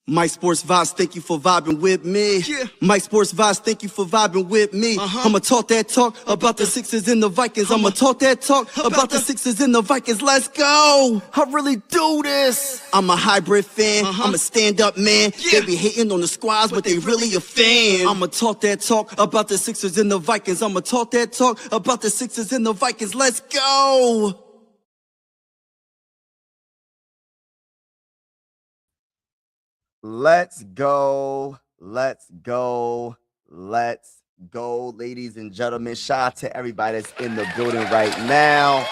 Mike Sports Vibes, thank you for vibing with me. Yeah. Mike Sports Vibes, thank you for vibing with me. I'ma talk that talk about the Sixers and the Vikings. I'ma talk that talk about the Sixers and the Vikings. Let's go. I really do this. I'm a hybrid fan. I'm a stand-up man. Yeah. They be hating on the squads, but they really a fan. I'ma talk that talk about the Sixers and the Vikings. I'ma talk that talk about the Sixers and the Vikings. Let's go. Let's go. Let's go. Let's go, ladies and gentlemen. Shout out to everybody that's in the building right now.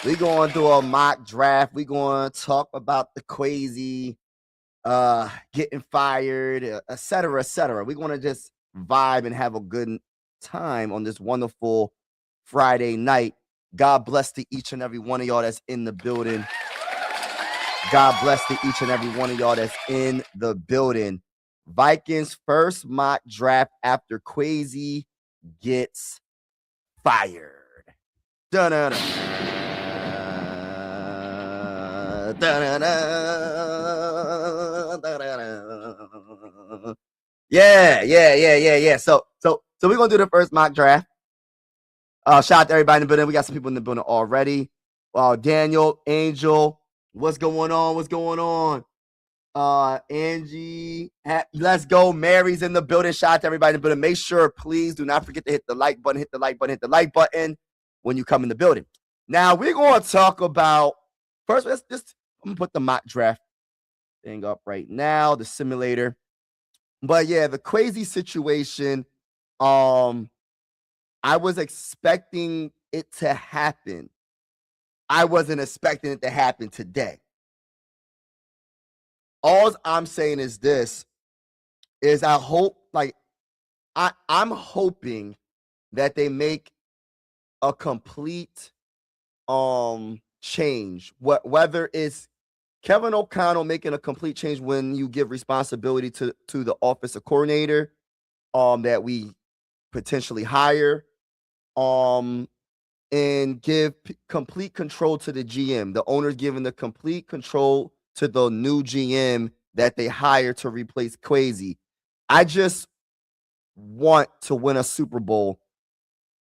We're going to do a mock draft. We're going to talk about the Kwesi getting fired, et cetera, et cetera. We're going to just vibe and have a good time on this wonderful Friday night. God bless to each and every one of y'all that's in the building. God bless to each and every one of y'all that's in the building. Vikings first mock draft after Kwesi gets fired. Da-da-da. Da-da-da. Da-da-da. Yeah. So we're gonna do the first mock draft. Shout out to everybody in the building. We got some people in the building already. Daniel, Angel. What's going on? Angie, let's go. Mary's in the building. Shout out to everybody in the building. Make sure, please, do not forget to hit the like button. Hit the like button when you come in the building. Now, we're going to talk about, first, I'm going to put the mock draft thing up right now, the simulator. But yeah, the Kwesi situation, I was expecting it to happen. I wasn't expecting it to happen today. All I'm saying is this, is I hope, I'm hoping that they make a complete change. Whether it's Kevin O'Connell making a complete change when you give responsibility to the office of coordinator that we potentially hire, and give complete control to the GM. The owner's giving the complete control to the new GM that they hire to replace Kwesi. I just want to win a Super Bowl.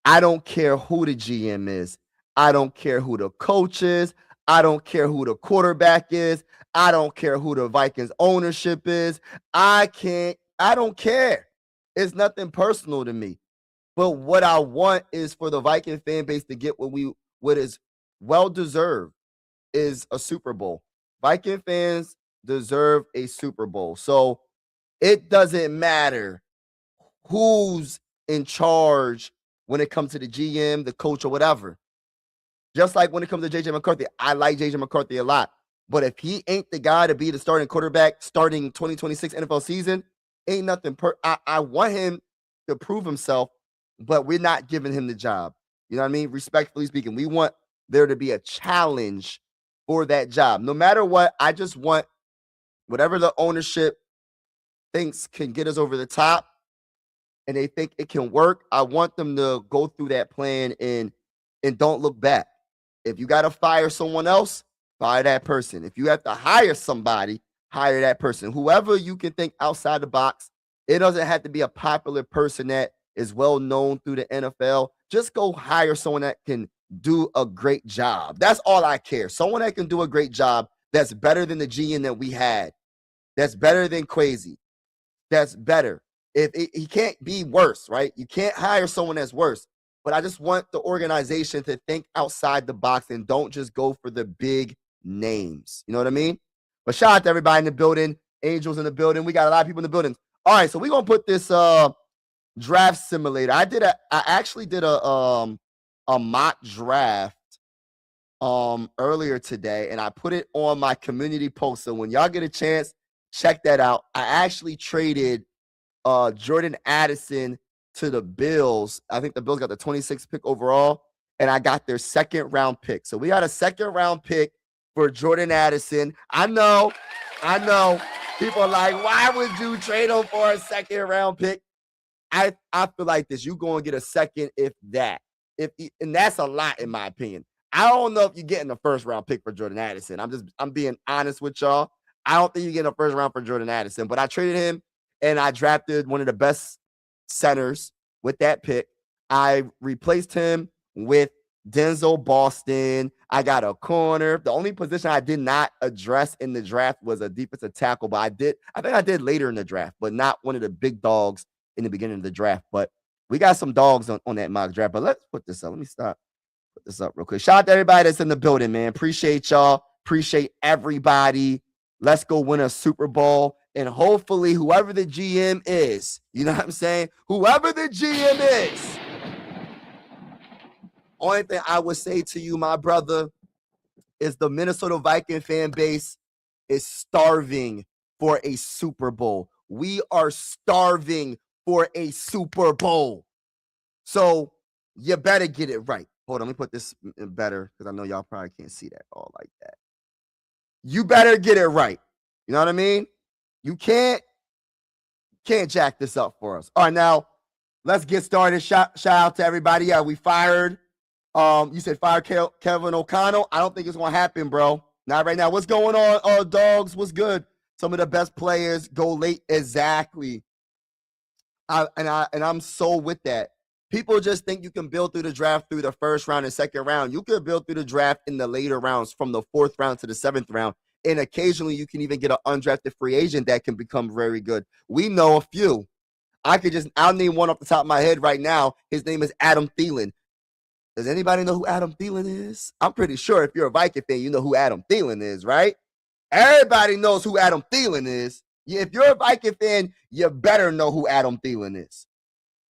I don't care who the GM is. I don't care who the coach is. I don't care who the quarterback is. I don't care who the Vikings ownership is. I don't care. It's nothing personal to me. But what I want is for the Viking fan base to get what is well-deserved is a Super Bowl. Viking fans deserve a Super Bowl. So it doesn't matter who's in charge when it comes to the GM, the coach, or whatever. Just like when it comes to J.J. McCarthy, I like J.J. McCarthy a lot. But if he ain't the guy to be the starting quarterback starting 2026 NFL season, ain't nothing. I want him to prove himself, but we're not giving him the job. You know what I mean? Respectfully speaking, we want there to be a challenge for that job. No matter what, I just want whatever the ownership thinks can get us over the top and they think it can work. I want them to go through that plan and don't look back. If you got to fire someone else, fire that person. If you have to hire somebody, hire that person. Whoever you can think outside the box. It doesn't have to be a popular person that is well known through the NFL. Just go hire someone that can do a great job. That's all I care. Someone that can do a great job that's better than the GM that we had. That's better than Kwesi. That's better. He can't be worse, right? You can't hire someone that's worse. But I just want the organization to think outside the box and don't just go for the big names. You know what I mean? But shout out to everybody in the building. Angels in the building. We got a lot of people in the building. All right, so we're going to put this draft simulator. I actually did a mock draft earlier today, and I put it on my community post. So when y'all get a chance, check that out. I actually traded Jordan Addison to the Bills. I think the Bills got the 26th pick overall, and I got their second round pick. So we got a second round pick for Jordan Addison. I know. People are like, why would you trade him for a second round pick? I feel like this. You going to get a second, if that. And that's a lot in my opinion. I don't know if you're getting a first round pick for Jordan Addison. I'm being honest with y'all. I don't think you get a first round for Jordan Addison, but I traded him and I drafted one of the best centers with that pick. I replaced him with Denzel Boston. I got a corner. The only position I did not address in the draft was a defensive tackle, but I think I did later in the draft, but not one of the big dogs in the beginning of the draft. But we got some dogs on that mock draft. But let's put this up. Let me put this up real quick. Shout out to everybody that's in the building, man. Appreciate y'all. Appreciate everybody. Let's go win a Super Bowl. And hopefully, whoever the GM is, you know what I'm saying? Whoever the GM is, only thing I would say to you, my brother, is the Minnesota Viking fan base is starving for a Super Bowl. We are starving for a Super Bowl. So you better get it right. Hold on, let me put this in better because I know y'all probably can't see that all like that. You better get it right. You know what I mean? You can't jack this up for us. All right, now let's get started. Shout out to everybody. Yeah, we fired. You said fire Kevin O'Connell. I don't think it's gonna happen, bro. Not right now. What's going on, dogs? What's good? Some of the best players go late. Exactly. I'm so with that. People just think you can build through the draft through the first round and second round. You could build through the draft in the later rounds from the 4th round to the 7th round. And occasionally you can even get an undrafted free agent that can become very good. We know a few. I'll name one off the top of my head right now. His name is Adam Thielen. Does anybody know who Adam Thielen is? I'm pretty sure if you're a Viking fan, you know who Adam Thielen is, right? Everybody knows who Adam Thielen is. If you're a Viking fan, you better know who Adam Thielen is.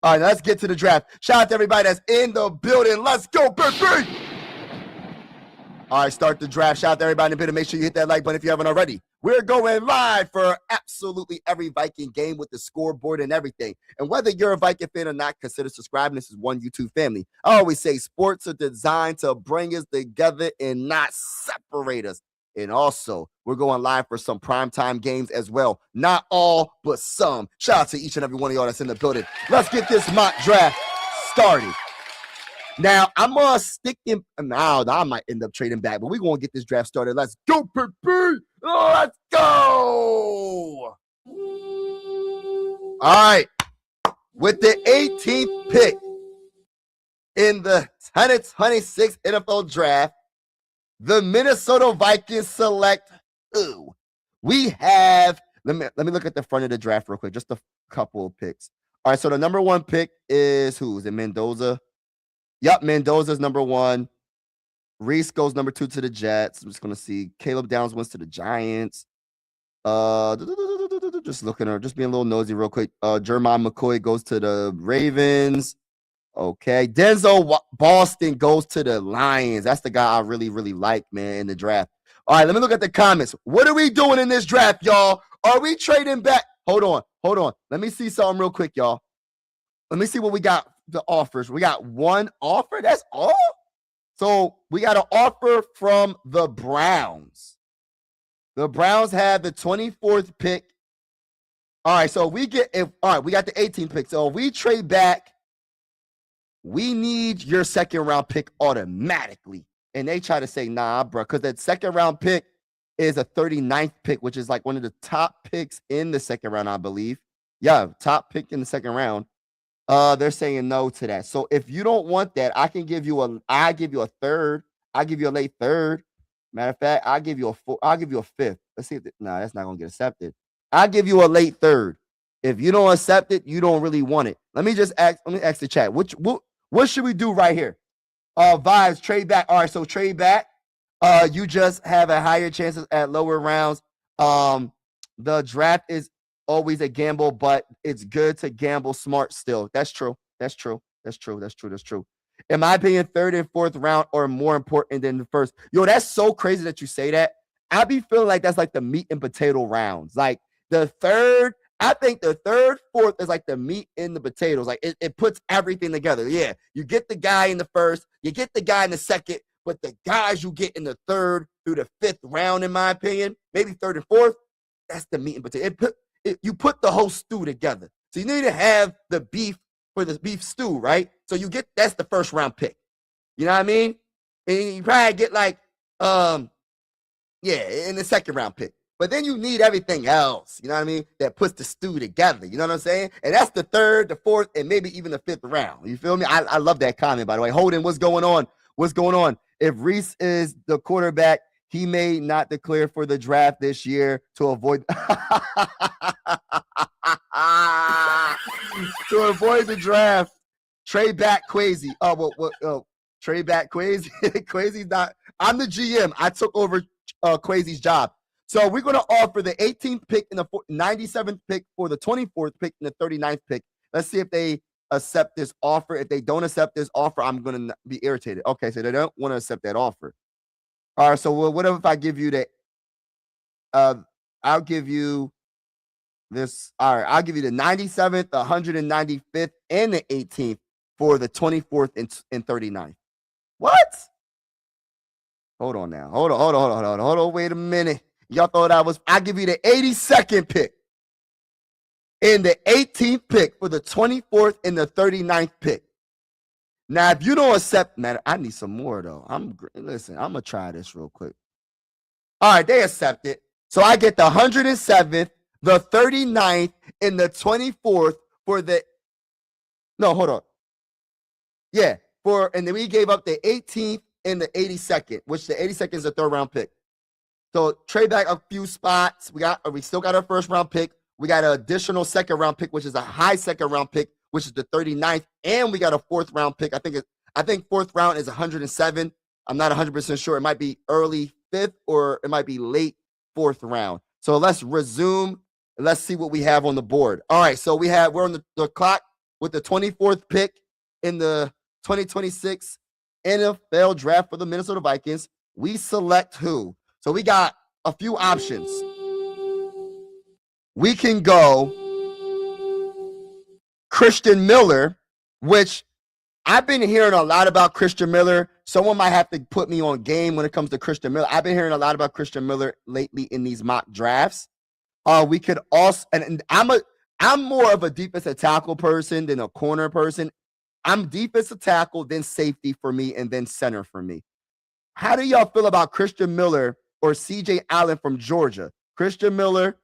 All right, let's get to the draft. Shout out to everybody that's in the building. Let's go, baby! All right, start the draft. Shout out to everybody in the building. Make sure you hit that like button if you haven't already. We're going live for absolutely every Viking game with the scoreboard and everything. And whether you're a Viking fan or not, consider subscribing. This is one YouTube family. I always say sports are designed to bring us together and not separate us. And also, we're going live for some primetime games as well. Not all, but some. Shout out to each and every one of y'all that's in the building. Let's get this mock draft started. Now, I'm going to stick in. Now, I might end up trading back, but we're going to get this draft started. Let's go, baby. Let's go. All right. With the 18th pick in the 2026 NFL Draft, the Minnesota Vikings select who? We have, let me look at the front of the draft real quick, just a couple of picks. All right, so the number 1 pick is who? Is it Mendoza? Yep, Mendoza's number 1. Reese goes number 2 to the Jets. I'm just going to see. Caleb Downs went to the Giants. Just looking at her, just being a little nosy real quick. Jermon McCoy goes to the Ravens. Okay. Denzel Boston goes to the Lions. That's the guy I really, really like, man, in the draft. All right, let me look at the comments. What are we doing in this draft, y'all? Are we trading back? Hold on. Let me see something real quick, y'all. Let me see what we got. The offers. We got 1 offer. That's all. So we got an offer from the Browns. The Browns have the 24th pick. All right. So we got the 18th pick. So if we trade back, we need your 2nd round pick automatically. And they try to say, nah, bro, because that 2nd round pick is a 39th pick, which is like one of the top picks in the 2nd round, I believe. Yeah, top pick in the 2nd round. They're saying no to that. So if you don't want that, I give you a 3rd. I give you a late 3rd. Matter of fact, I'll give you a 5th. Let's see if that's not gonna get accepted. I'll give you a late 3rd. If you don't accept it, you don't really want it. Let me ask the chat. What should we do right here? Vibes, trade back. All right, so trade back. You just have a higher chances at lower rounds. The draft is always a gamble, but it's good to gamble smart still. That's true. In my opinion, 3rd and 4th round are more important than the first. Yo, that's so crazy that you say that. I be feeling like that's like the meat and potato rounds. Like the 3rd, I think the 3rd, 4th is like the meat and the potatoes. Like it puts everything together. Yeah, you get the guy in the 1st, you get the guy in the 2nd, but the guys you get in the 3rd through the 5th round, in my opinion, maybe 3rd and 4th, that's the meat and potato. You put the whole stew together. So you need to have the beef for the beef stew, right? So that's the 1st round pick. You know what I mean? And you probably get like, in the 2nd round pick. But then you need everything else, you know what I mean, that puts the stew together, you know what I'm saying? And that's the third, the fourth, and maybe even the fifth round. You feel me? I love that comment, by the way. Holden, what's going on? What's going on? If Reese is the quarterback, he may not declare for the draft this year to avoid the draft. Trade back Kwesi. Trade back Kwesi. Kwesi's not. I'm the GM. I took over Kwesi's job. So we're going to offer the 18th pick and the 97th pick for the 24th pick and the 39th pick. Let's see if they accept this offer. If they don't accept this offer, I'm going to be irritated. Okay, so they don't want to accept that offer. All right, so what if I give you the I'll give you this. All right, I'll give you the 97th, the 195th, and the 18th for the 24th and 39th. What? Hold on now. Hold on. Wait a minute. Y'all thought I'll give you the 82nd pick and the 18th pick for the 24th and the 39th pick. Now, if you don't accept, man, I need some more, though. Listen, I'm going to try this real quick. All right, they accept it. So I get the 107th, the 39th, and the 24th for the – no, hold on. Yeah, and then we gave up the 18th and the 82nd, which the 82nd is a third-round pick. So trade back a few spots. We still got our first-round pick. We got an additional second-round pick, which is a high second-round pick, which is the 39th, and we got a fourth-round pick. I think fourth round is 107. I'm not 100% sure. It might be early fifth or it might be late fourth round. So let's resume. Let's see what we have on the board. All right, so we're on the clock with the 24th pick in the 2026 NFL draft for the Minnesota Vikings. We select who? So we got a few options. We can go Christian Miller, which I've been hearing a lot about Christian Miller. Someone might have to put me on game when it comes to Christian Miller. I've been hearing a lot about Christian Miller lately in these mock drafts. We could also, and I'm more of a defensive tackle person than a corner person. I'm defensive tackle, then safety for me, and then center for me. How do y'all feel about Christian Miller or CJ Allen from Georgia? Christian Miller,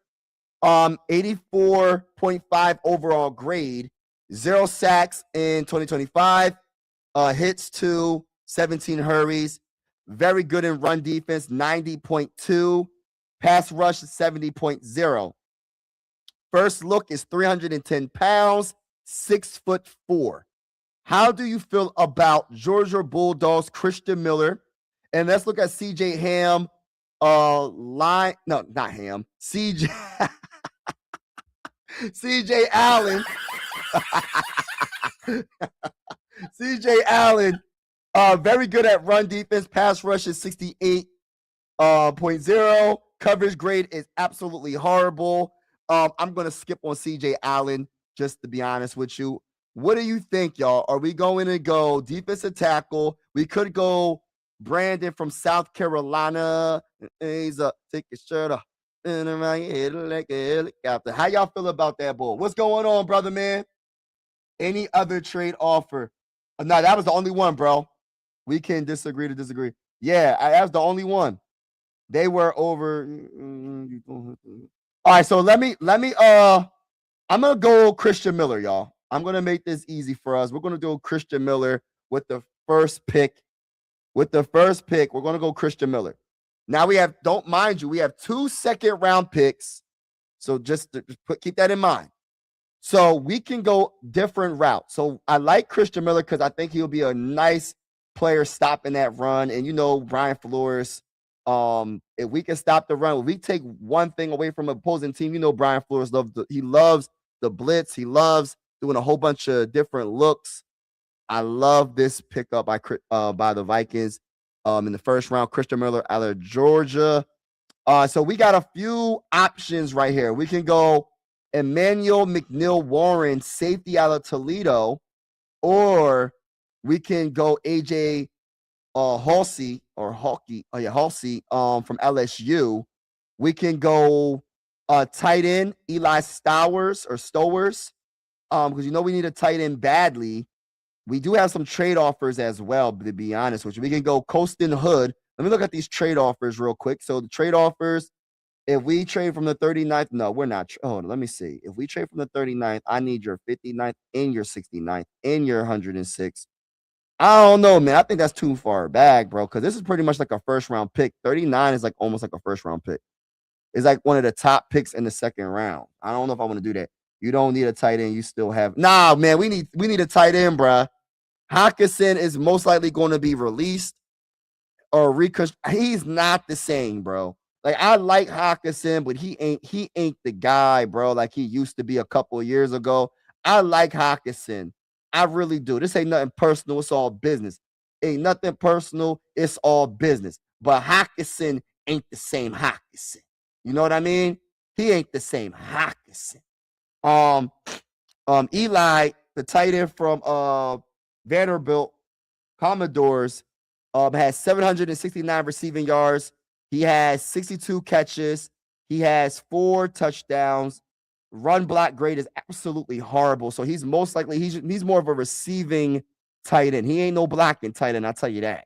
84.5 overall grade, 0 sacks in 2025, hits to 17 hurries, very good in run defense, 90.2, pass rush 70.0. First look is 310 pounds, 6'4". How do you feel about Georgia Bulldogs Christian Miller? And let's look at CJ Ham. CJ Allen. CJ Allen, very good at run defense. Pass rush is 68.0. Coverage grade is absolutely horrible. I'm going to skip on CJ Allen, just to be honest with you. What do you think, y'all? Are we going to go defensive tackle? We could go Brandon from South Carolina. He's take his shirt off. Like a helicopter. How y'all feel about that bull? What's going on, brother, man? Any other trade offer? No, that was the only one, bro. We can disagree to disagree. Yeah, that was the only one. They were over. All right, so let me. I'm gonna go Christian Miller, y'all. I'm gonna make this easy for us. We're gonna do Christian Miller with the first pick. With the first pick, we're gonna go Christian Miller. Now we have 2 second-round picks. So just keep that in mind. So we can go different routes. So I like Christian Miller because I think he'll be a nice player stopping that run. And Brian Flores. If we can stop the run, if we take one thing away from an opposing team, Brian Flores loves the blitz. He loves doing a whole bunch of different looks. I love this pickup by the Vikings in the first round. Christian Miller out of Georgia. So we got a few options right here. We can go Emmanuel McNeil-Warren, safety out of Toledo, or we can go AJ Halsey from LSU. We can go tight end Eli Stowers because we need a tight end badly. We do have some trade offers as well, to be honest with you. We can go Colston Hood. Let me look at these trade offers real quick. So the trade offers, If we trade from the 39th, no, we're not. Hold on, let me see. If we trade from the 39th, I need your 59th and your 69th and your 106. I don't know, man. I think that's too far back, bro, because this is pretty much like a first round pick. 39 is like almost like a first round pick. It's like one of the top picks in the second round. I don't know if I want to do that. You don't need a tight end. You still have man. We need a tight end, bro. Hawkinson is most likely going to be released or he's not the same, bro. Like I like Hawkinson, but he ain't the guy, bro, like he used to be a couple of years ago. I like Hawkinson. I really do. This ain't nothing personal. It's all business. Ain't nothing personal. It's all business. But Hawkinson ain't the same Hawkinson. You know what I mean? He ain't the same Hawkinson. Eli, the tight end from Vanderbilt Commodores, has 769 receiving yards. He has 62 catches. He has 4 touchdowns. Run block grade is absolutely horrible. So he's most likely he's more of a receiving tight end. He ain't no blocking tight end, I'll tell you that.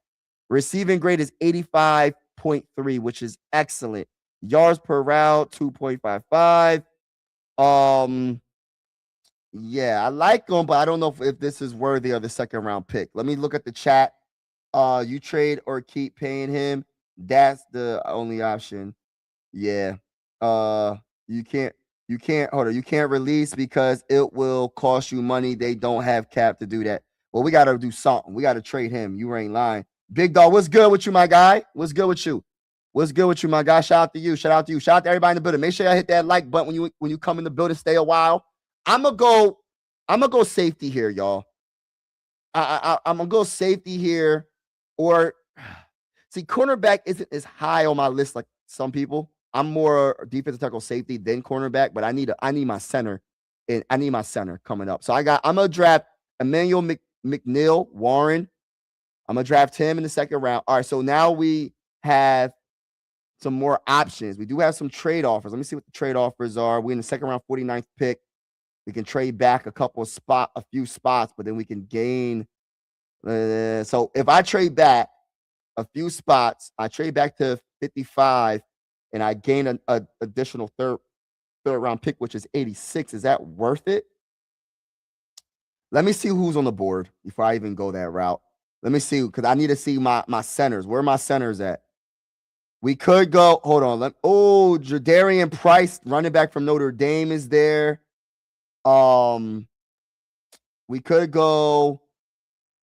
Receiving grade is 85.3, which is excellent. Yards per route, 2.55. Yeah, I like him, but I don't know if this is worthy of the second round pick. Let me look at the chat. You trade or keep paying him. That's the only option. Yeah. You can't hold on. You can't release because it will cost you money. They don't have cap to do that. Well, we gotta do something. We gotta trade him. You ain't lying. Big dog, what's good with you, my guy? What's good with you? What's good with you, my guy? Shout out to you. Shout out to you. Shout out to everybody in the building. Make sure y'all hit that like button when you come in the building. Stay a while. I'm gonna go safety here, y'all. I'm gonna go safety here, or see, cornerback isn't as high on my list like some people. I'm more defensive tackle safety than cornerback, but I need my center, and I need my center coming up. So I'm gonna draft Emmanuel McNeil Warren. I'm gonna draft him in the second round. All right, so now we have some more options. We do have some trade offers. Let me see what the trade offers are. We're in the second round, 49th pick. We can trade back a few spots, but then we can gain. So if I trade back a few spots, I trade back to 55, and I gain an additional third round pick, which is 86. Is that worth it? Let me see who's on the board before I even go that route. Let me see, because I need to see my centers. Where are my centers at? We could go. Hold on. Jadarian Price, running back from Notre Dame, is there. We could go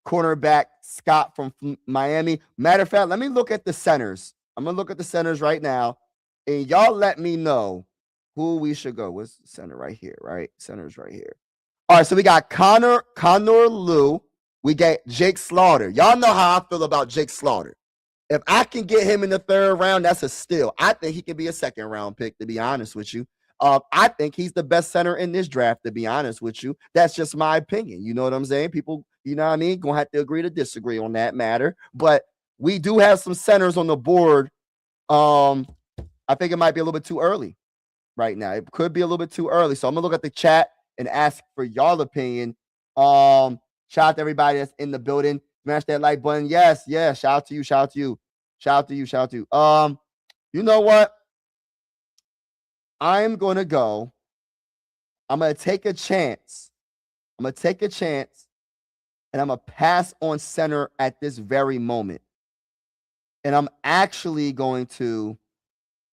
cornerback Scott from Miami. Matter of fact, let me look at the centers. I'm gonna look at the centers right now, and y'all let me know who we should go. What's the center right here? Right, centers right here. All right, so we got Connor Liu. We got Jake Slaughter. Y'all know how I feel about Jake Slaughter. If I can get him in the third round, that's a steal. I think he can be a second round pick, to be honest with you. I think he's the best center in this draft, to be honest with you. That's just my opinion. You know what I'm saying? People, you know what I mean? Gonna have to agree to disagree on that matter. But we do have some centers on the board. I think it might be a little bit too early right now. It could be a little bit too early. So I'm gonna look at the chat and ask for y'all opinion. Shout out to everybody that's in the building. Smash that like button. Yes. Shout out to you. Shout out to you. Shout out to you. Shout out to you. You know what? I'm going to go. I'm going to take a chance. And I'm going to pass on center at this very moment. And I'm actually going to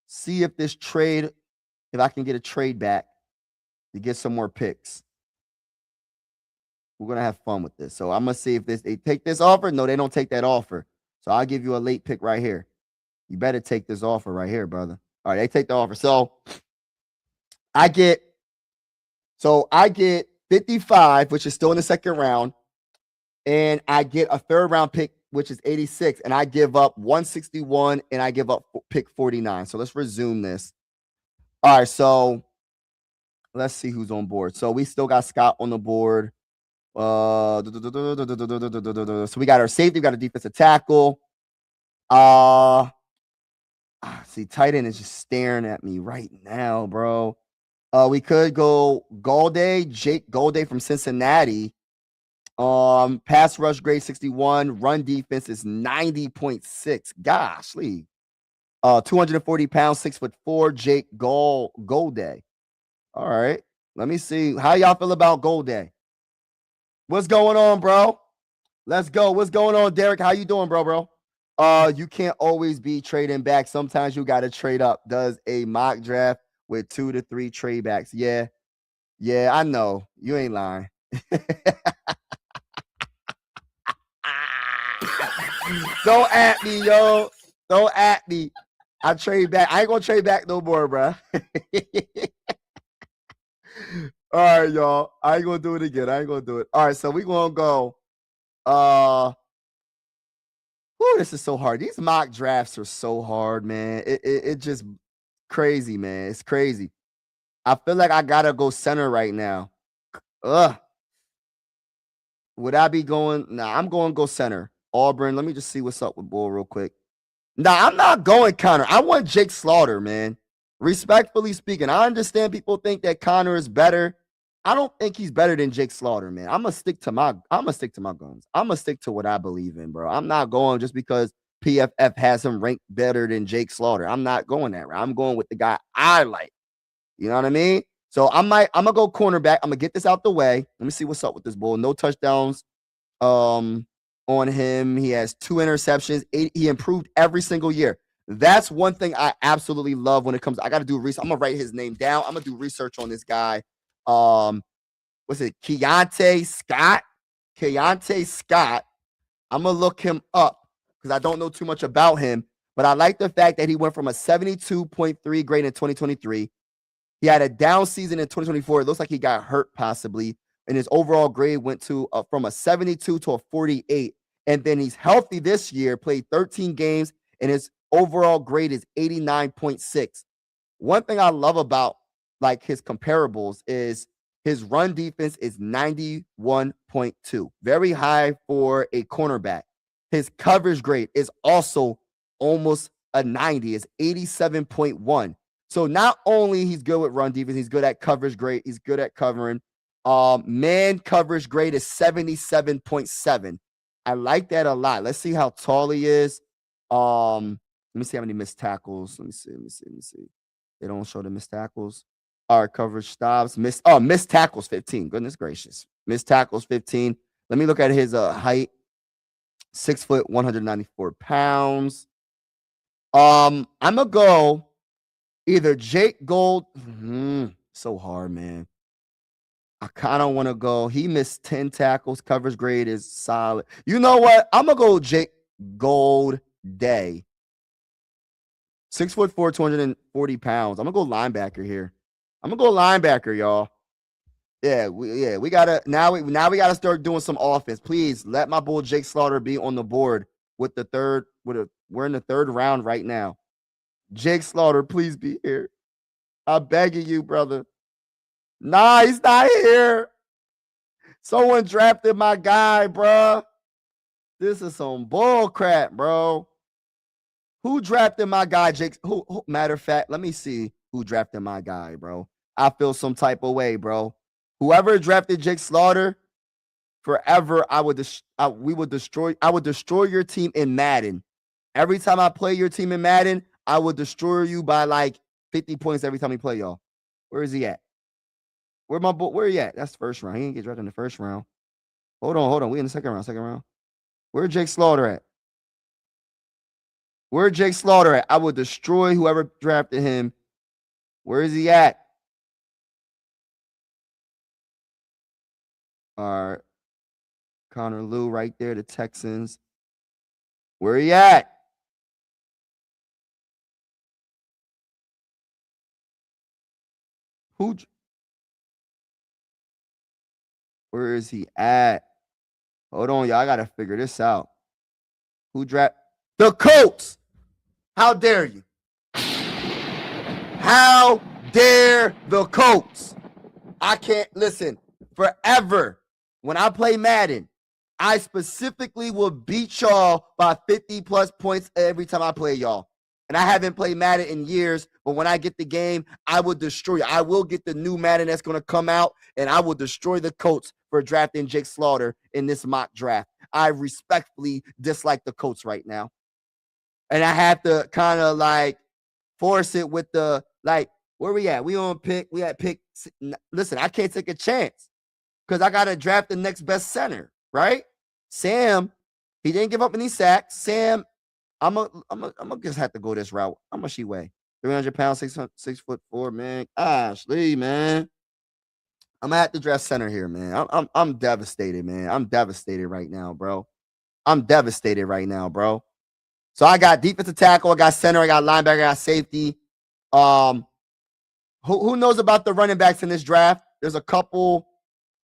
see if I can get a trade back to get some more picks. We're going to have fun with this. So I'm going to see if they take this offer. No, they don't take that offer. So I'll give you a late pick right here. You better take this offer right here, brother. All right, they take the offer. So I get 55, which is still in the second round, and I get a third round pick, which is 86, and I give up 161, and I give up pick 49. So let's resume this. All right, so let's see who's on board. So we still got Scott on the board. So we got our safety, we got a defensive tackle. See, tight end is just staring at me right now, bro. We could go Jake Golday from Cincinnati. Pass rush grade 61, run defense is 90.6. Gosh, Lee. 240 pounds, 6'4", Jake Golday. All right. Let me see. How y'all feel about Golday? What's going on, bro? Let's go. What's going on, Derek? How you doing, bro? You can't always be trading back. Sometimes you got to trade up. Does a mock draft with 2 to 3 trade backs. Yeah. Yeah, I know. You ain't lying. Don't at me, yo. Don't at me. I trade back. I ain't gonna trade back no more, bro. All right, y'all. I ain't gonna do it again. I ain't gonna do it. All right, so we gonna go. This is so hard. These mock drafts are so hard, man. It just crazy, man. It's crazy. I feel like I gotta go center right now. Would I be going? Nah, I'm going to go center. Auburn. Let me just see what's up with Bull real quick. Nah, I'm not going Connor. I want Jake Slaughter, man. Respectfully speaking, I understand people think that Connor is better. I don't think he's better than Jake Slaughter, man. I'm gonna stick to my guns. I'm gonna stick to what I believe in, bro. I'm not going just because PFF has him ranked better than Jake Slaughter. I'm not going that route. I'm going with the guy I like. You know what I mean? So I'm gonna go cornerback. I'm gonna get this out the way. Let me see what's up with this Bull. No touchdowns on him. He has 2 interceptions. He improved every single year. That's one thing I absolutely love when it comes. I got to do research. I'm gonna write his name down. I'm gonna do research on this guy. What's it? Keontae Scott. I'm gonna look him up because I don't know too much about him. But I like the fact that he went from a 72.3 grade in 2023. He had a down season in 2024. It looks like he got hurt possibly. And his overall grade went to from a 72 to a 48. And then he's healthy this year, played 13 games, and his overall grade is 89.6. One thing I love about like his comparables is his run defense is 91.2, very high for a cornerback. His coverage grade is also almost a 90, it's 87.1. So not only he's good with run defense, he's good at coverage grade, he's good at covering. Man coverage grade is 77.7. I like that a lot. Let's see how tall he is. Let me see how many missed tackles. Let me see. They don't show the missed tackles. All right, coverage stops. Missed tackles 15. Goodness gracious. Missed tackles 15. Let me look at his height. 6 foot, 194 pounds. I'm gonna go either Jake Gold. So hard, man. I kind of want to go. He missed 10 tackles. Coverage grade is solid. You know what? I'm gonna go Jake Gold Day. 6'4", 240 pounds. I'm gonna go linebacker here. I'm gonna go linebacker, y'all. Yeah, we gotta now we gotta start doing some offense. Please let my bull Jake Slaughter be on the board with the third. We're in the 3rd round right now. Jake Slaughter, please be here. I'm begging you, brother. Nah, he's not here. Someone drafted my guy, bro. This is some bull crap, bro. Who drafted my guy, Jake? Who? Matter of fact, let me see who drafted my guy, bro. I feel some type of way, bro. Whoever drafted Jake Slaughter, forever, I would destroy your team in Madden. Every time I play your team in Madden, I would destroy you by like 50 points every time we play y'all. Where is he at? Where he at? That's 1st round. He didn't get drafted in the 1st round. Hold on. We in the 2nd round. Where Jake Slaughter at? Where Jake Slaughter at? I would destroy whoever drafted him. Where is he at? All right. Connor Lew right there, the Texans. Where he at? Where is he at? Hold on, y'all. I gotta figure this out. Who draft the Colts? How dare you? How dare the Colts? I can't listen. Forever, when I play Madden, I specifically will beat y'all by 50 plus points every time I play y'all. And I haven't played Madden in years, but when I get the game, I will destroy you. I will get the new Madden that's going to come out, and I will destroy the Colts for drafting Jake Slaughter in this mock draft. I respectfully dislike the Colts right now. and I have to kind of like force it with the like where we at? We on pick. We at pick. Listen, I can't take a chance because I gotta draft the next best center, right? Sam, he didn't give up any sacks. Sam, I'm gonna just have to go this route. How much he weigh? 300 pounds, 6'4", man. Ashley, man. I'm gonna have to draft center here, man. I'm devastated, man. I'm devastated right now, bro. I'm devastated right now, bro. So I got defensive tackle, I got center, I got linebacker, I got safety. Who knows about the running backs in this draft? There's a couple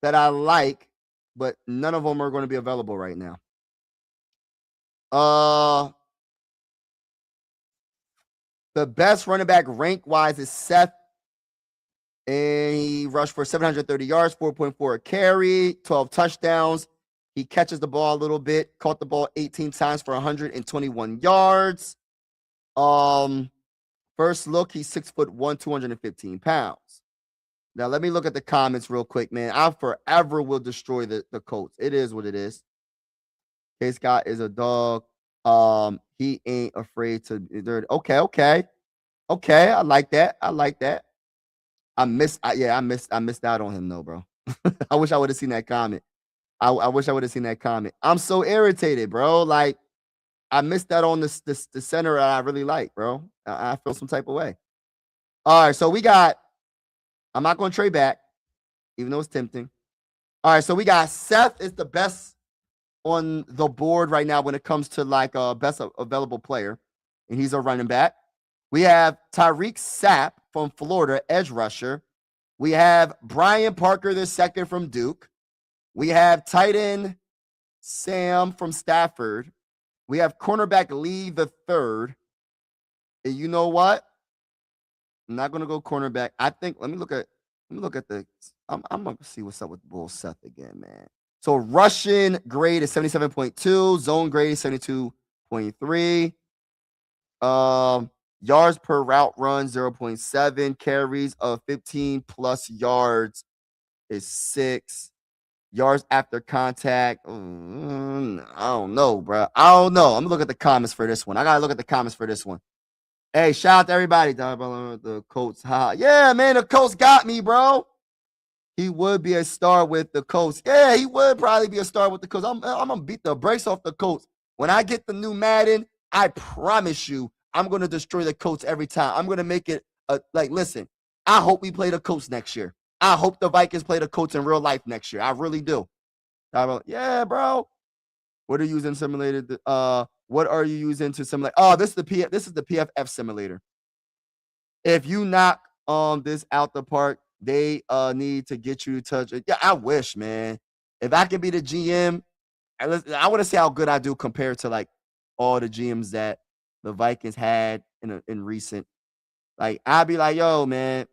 that I like, but none of them are going to be available right now. The best running back rank wise is Seth, and he rushed for 730 yards, 4.4 a carry, 12 touchdowns. He catches the ball a little bit, caught the ball 18 times for 121 yards. First look, he's 6'1", 215 pounds. Now, let me look at the comments real quick, man. I forever will destroy the Colts. It is what it is. K. Scott is a dog. He ain't afraid to. Okay. I like that. I missed out on him, though, bro. I wish I would have seen that comment. I wish I would have seen that comment. I'm so irritated, bro. Like, I missed that on the center that I really like, bro. I feel some type of way. All right, so we got. I'm not going to trade back, even though it's tempting. All right, so we got Seth is the best on the board right now when it comes to like best available player, and he's a running back. We have Tyreek Sapp from Florida, edge rusher. We have Brian Parker II from Duke. We have tight end Sam from Stafford. We have cornerback Lee III. And you know what? I'm not gonna go cornerback. I think let me look at the. I'm gonna see what's up with Bull Seth again, man. So Russian grade is 77.2, zone grade is 72.3. Yards per route run 0.7, carries of 15 plus yards is 6. Yards after contact, I don't know, bro. I don't know. I'm gonna look at the comments for this one. I gotta look at the comments for this one. Hey, shout out to everybody. The Colts. Yeah, man, the Colts got me, bro. He would be a star with the Colts. Yeah, he would probably be a star with the Colts. I'm gonna beat the brakes off the Colts. When I get the new Madden, I promise you, I'm gonna destroy the Colts every time. I'm gonna make it listen. I hope we play the Colts next year. I hope the Vikings play the Colts in real life next year. I really do. Yeah, bro. What are you using simulated? What are you using to simulate? Oh, this is the PFF simulator. If you knock this out the park, they need to get you to touch it. Yeah, I wish, man. If I could be the GM, I want to see how good I do compared to like all the GMs that the Vikings had in recent. Like, I'd be like, yo, man,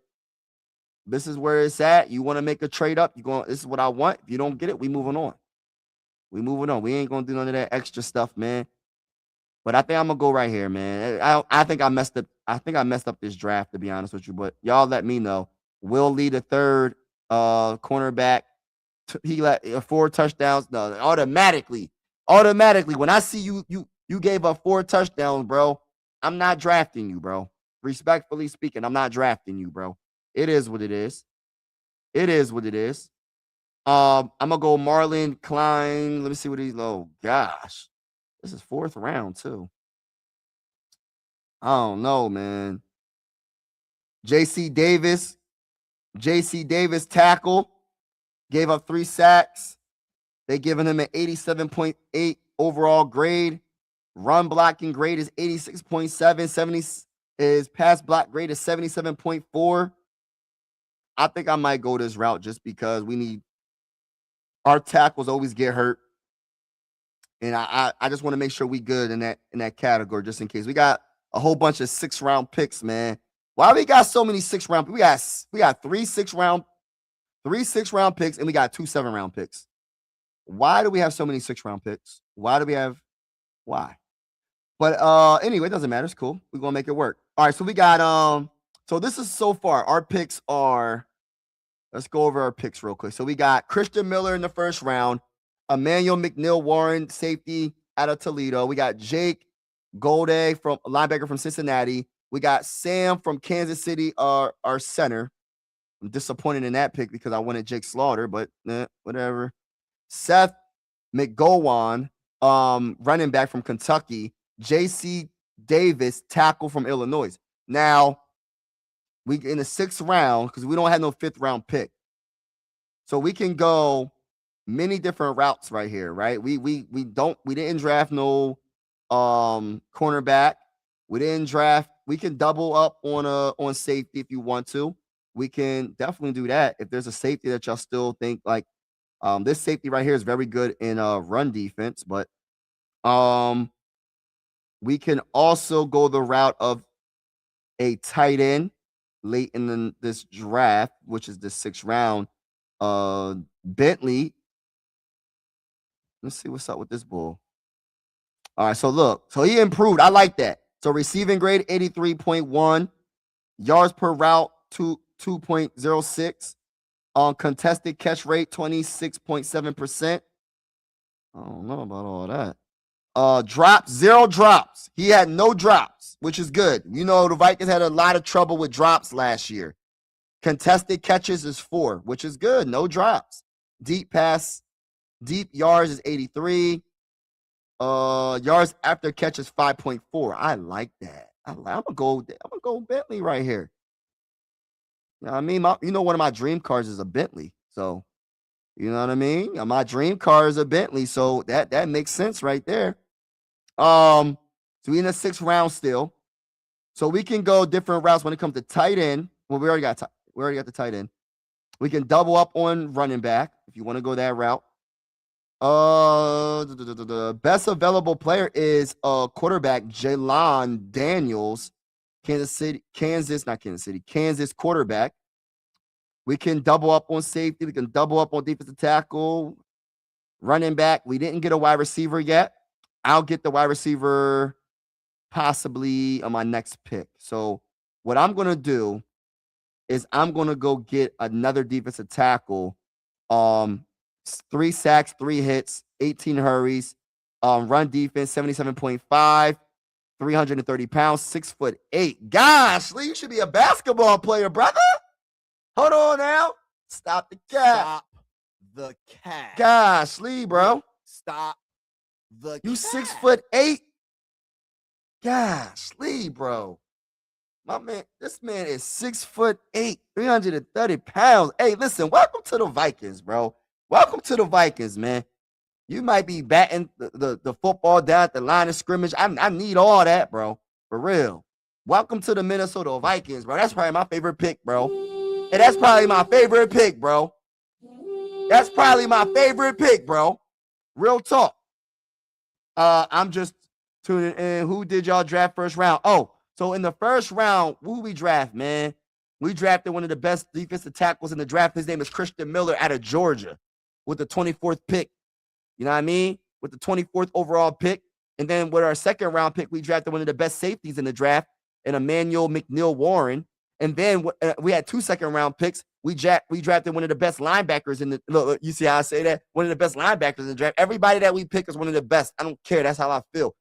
this is where it's at. You want to make a trade up? This is what I want. If you don't get it, we moving on. We ain't gonna do none of that extra stuff, man. But I think I'm gonna go right here, man. I think I messed up. I think I messed up this draft, to be honest with you. But y'all let me know. Will Lee the third cornerback. He let 4 touchdowns. No, automatically. When I see you gave up 4 touchdowns, bro. I'm not drafting you, bro. Respectfully speaking, I'm not drafting you, bro. It is what it is. I'm gonna go Marlon Klein. Let me see what he's. Oh gosh, this is 4th round too. I don't know, man. JC Davis tackle, gave up 3 sacks. They giving him an 87.8 overall grade. Run blocking grade is 86.7. His pass block grade is 77.4. I think I might go this route just because our tackles always get hurt. And I just want to make sure we good in that category just in case. We got a whole bunch of 6th-round picks, man. Why we got so many 6th-round? We got 3 6th-round picks, and we got 2 7th-round picks. Why do we have so many 6th-round picks? Why? But anyway, it doesn't matter. It's cool. We're gonna make it work. All right, so we got so this is so far. Our picks are, let's go over our picks real quick. So we got Christian Miller in the 1st round, Emmanuel McNeil Warren, safety out of Toledo. We got Jake Golday from linebacker from Cincinnati. We got Sam from Kansas City, our center. I'm disappointed in that pick because I wanted Jake Slaughter, but whatever. Seth McGowan, running back from Kentucky. J.C. Davis, tackle from Illinois. Now, we in the 6th round, because we don't have no 5th round pick. So we can go many different routes right here, right? We didn't draft no cornerback. We can double up on safety if you want to. We can definitely do that. If there's a safety that y'all still think like this safety right here is very good in run defense, but we can also go the route of a tight end late in this draft, which is the 6th round. Bentley. Let's see what's up with this bull. All right, so look. So he improved. I like that. So receiving grade 83.1, yards per route 2.06, on contested catch rate 26.7%. I don't know about all that. Drops, 0 drops. He had no drops, which is good. You know, the Vikings had a lot of trouble with drops last year. Contested catches is 4, which is good. No drops. Deep yards is 83. Yards after catch is 5.4. I like that. I'm gonna go Bentley right here. You know what I mean? One of my dream cars is a Bentley. So, you know what I mean? My dream car is a Bentley. So that makes sense right there. So we in the 6th round still. So we can go different routes when it comes to tight end. Well, we already got the tight end. We can double up on running back if you want to go that route. The best available player is quarterback Jalen Daniels, Kansas quarterback. We can double up on safety. We can double up on defensive tackle. Running back. We didn't get a wide receiver yet. I'll get the wide receiver possibly on my next pick. So what I'm going to do is I'm going to go get another defensive tackle. 3 sacks, 3 hits, 18 hurries. Run defense, 77.5, 330 pounds, 6'8". Gosh, Lee, you should be a basketball player, brother. Hold on now. Stop the cap. Stop the cap. Gosh, Lee, bro. Stop the You cap. 6'8". Gosh, Lee, bro. My man, this man is 6'8", 330 pounds. Hey, listen, welcome to the Vikings, bro. Welcome to the Vikings, man. You might be batting the football down at the line of scrimmage. I need all that, bro. For real. Welcome to the Minnesota Vikings, bro. That's probably my favorite pick, bro. And that's probably my favorite pick, bro. That's probably my favorite pick, bro. Real talk. I'm just tuning in. Who did y'all draft first round? Oh, so in the first round, who we draft, man? We drafted one of the best defensive tackles in the draft. His name is Christian Miller out of Georgia with the 24th pick. You know what I mean? With the 24th overall pick. And then with our 2nd round pick, we drafted one of the best safeties in the draft, and Emmanuel McNeil Warren. And then we had 2 2nd round picks. We drafted one of the best linebackers in the look. You see how I say that? One of the best linebackers in the draft. Everybody that we pick is one of the best. I don't care. That's how I feel.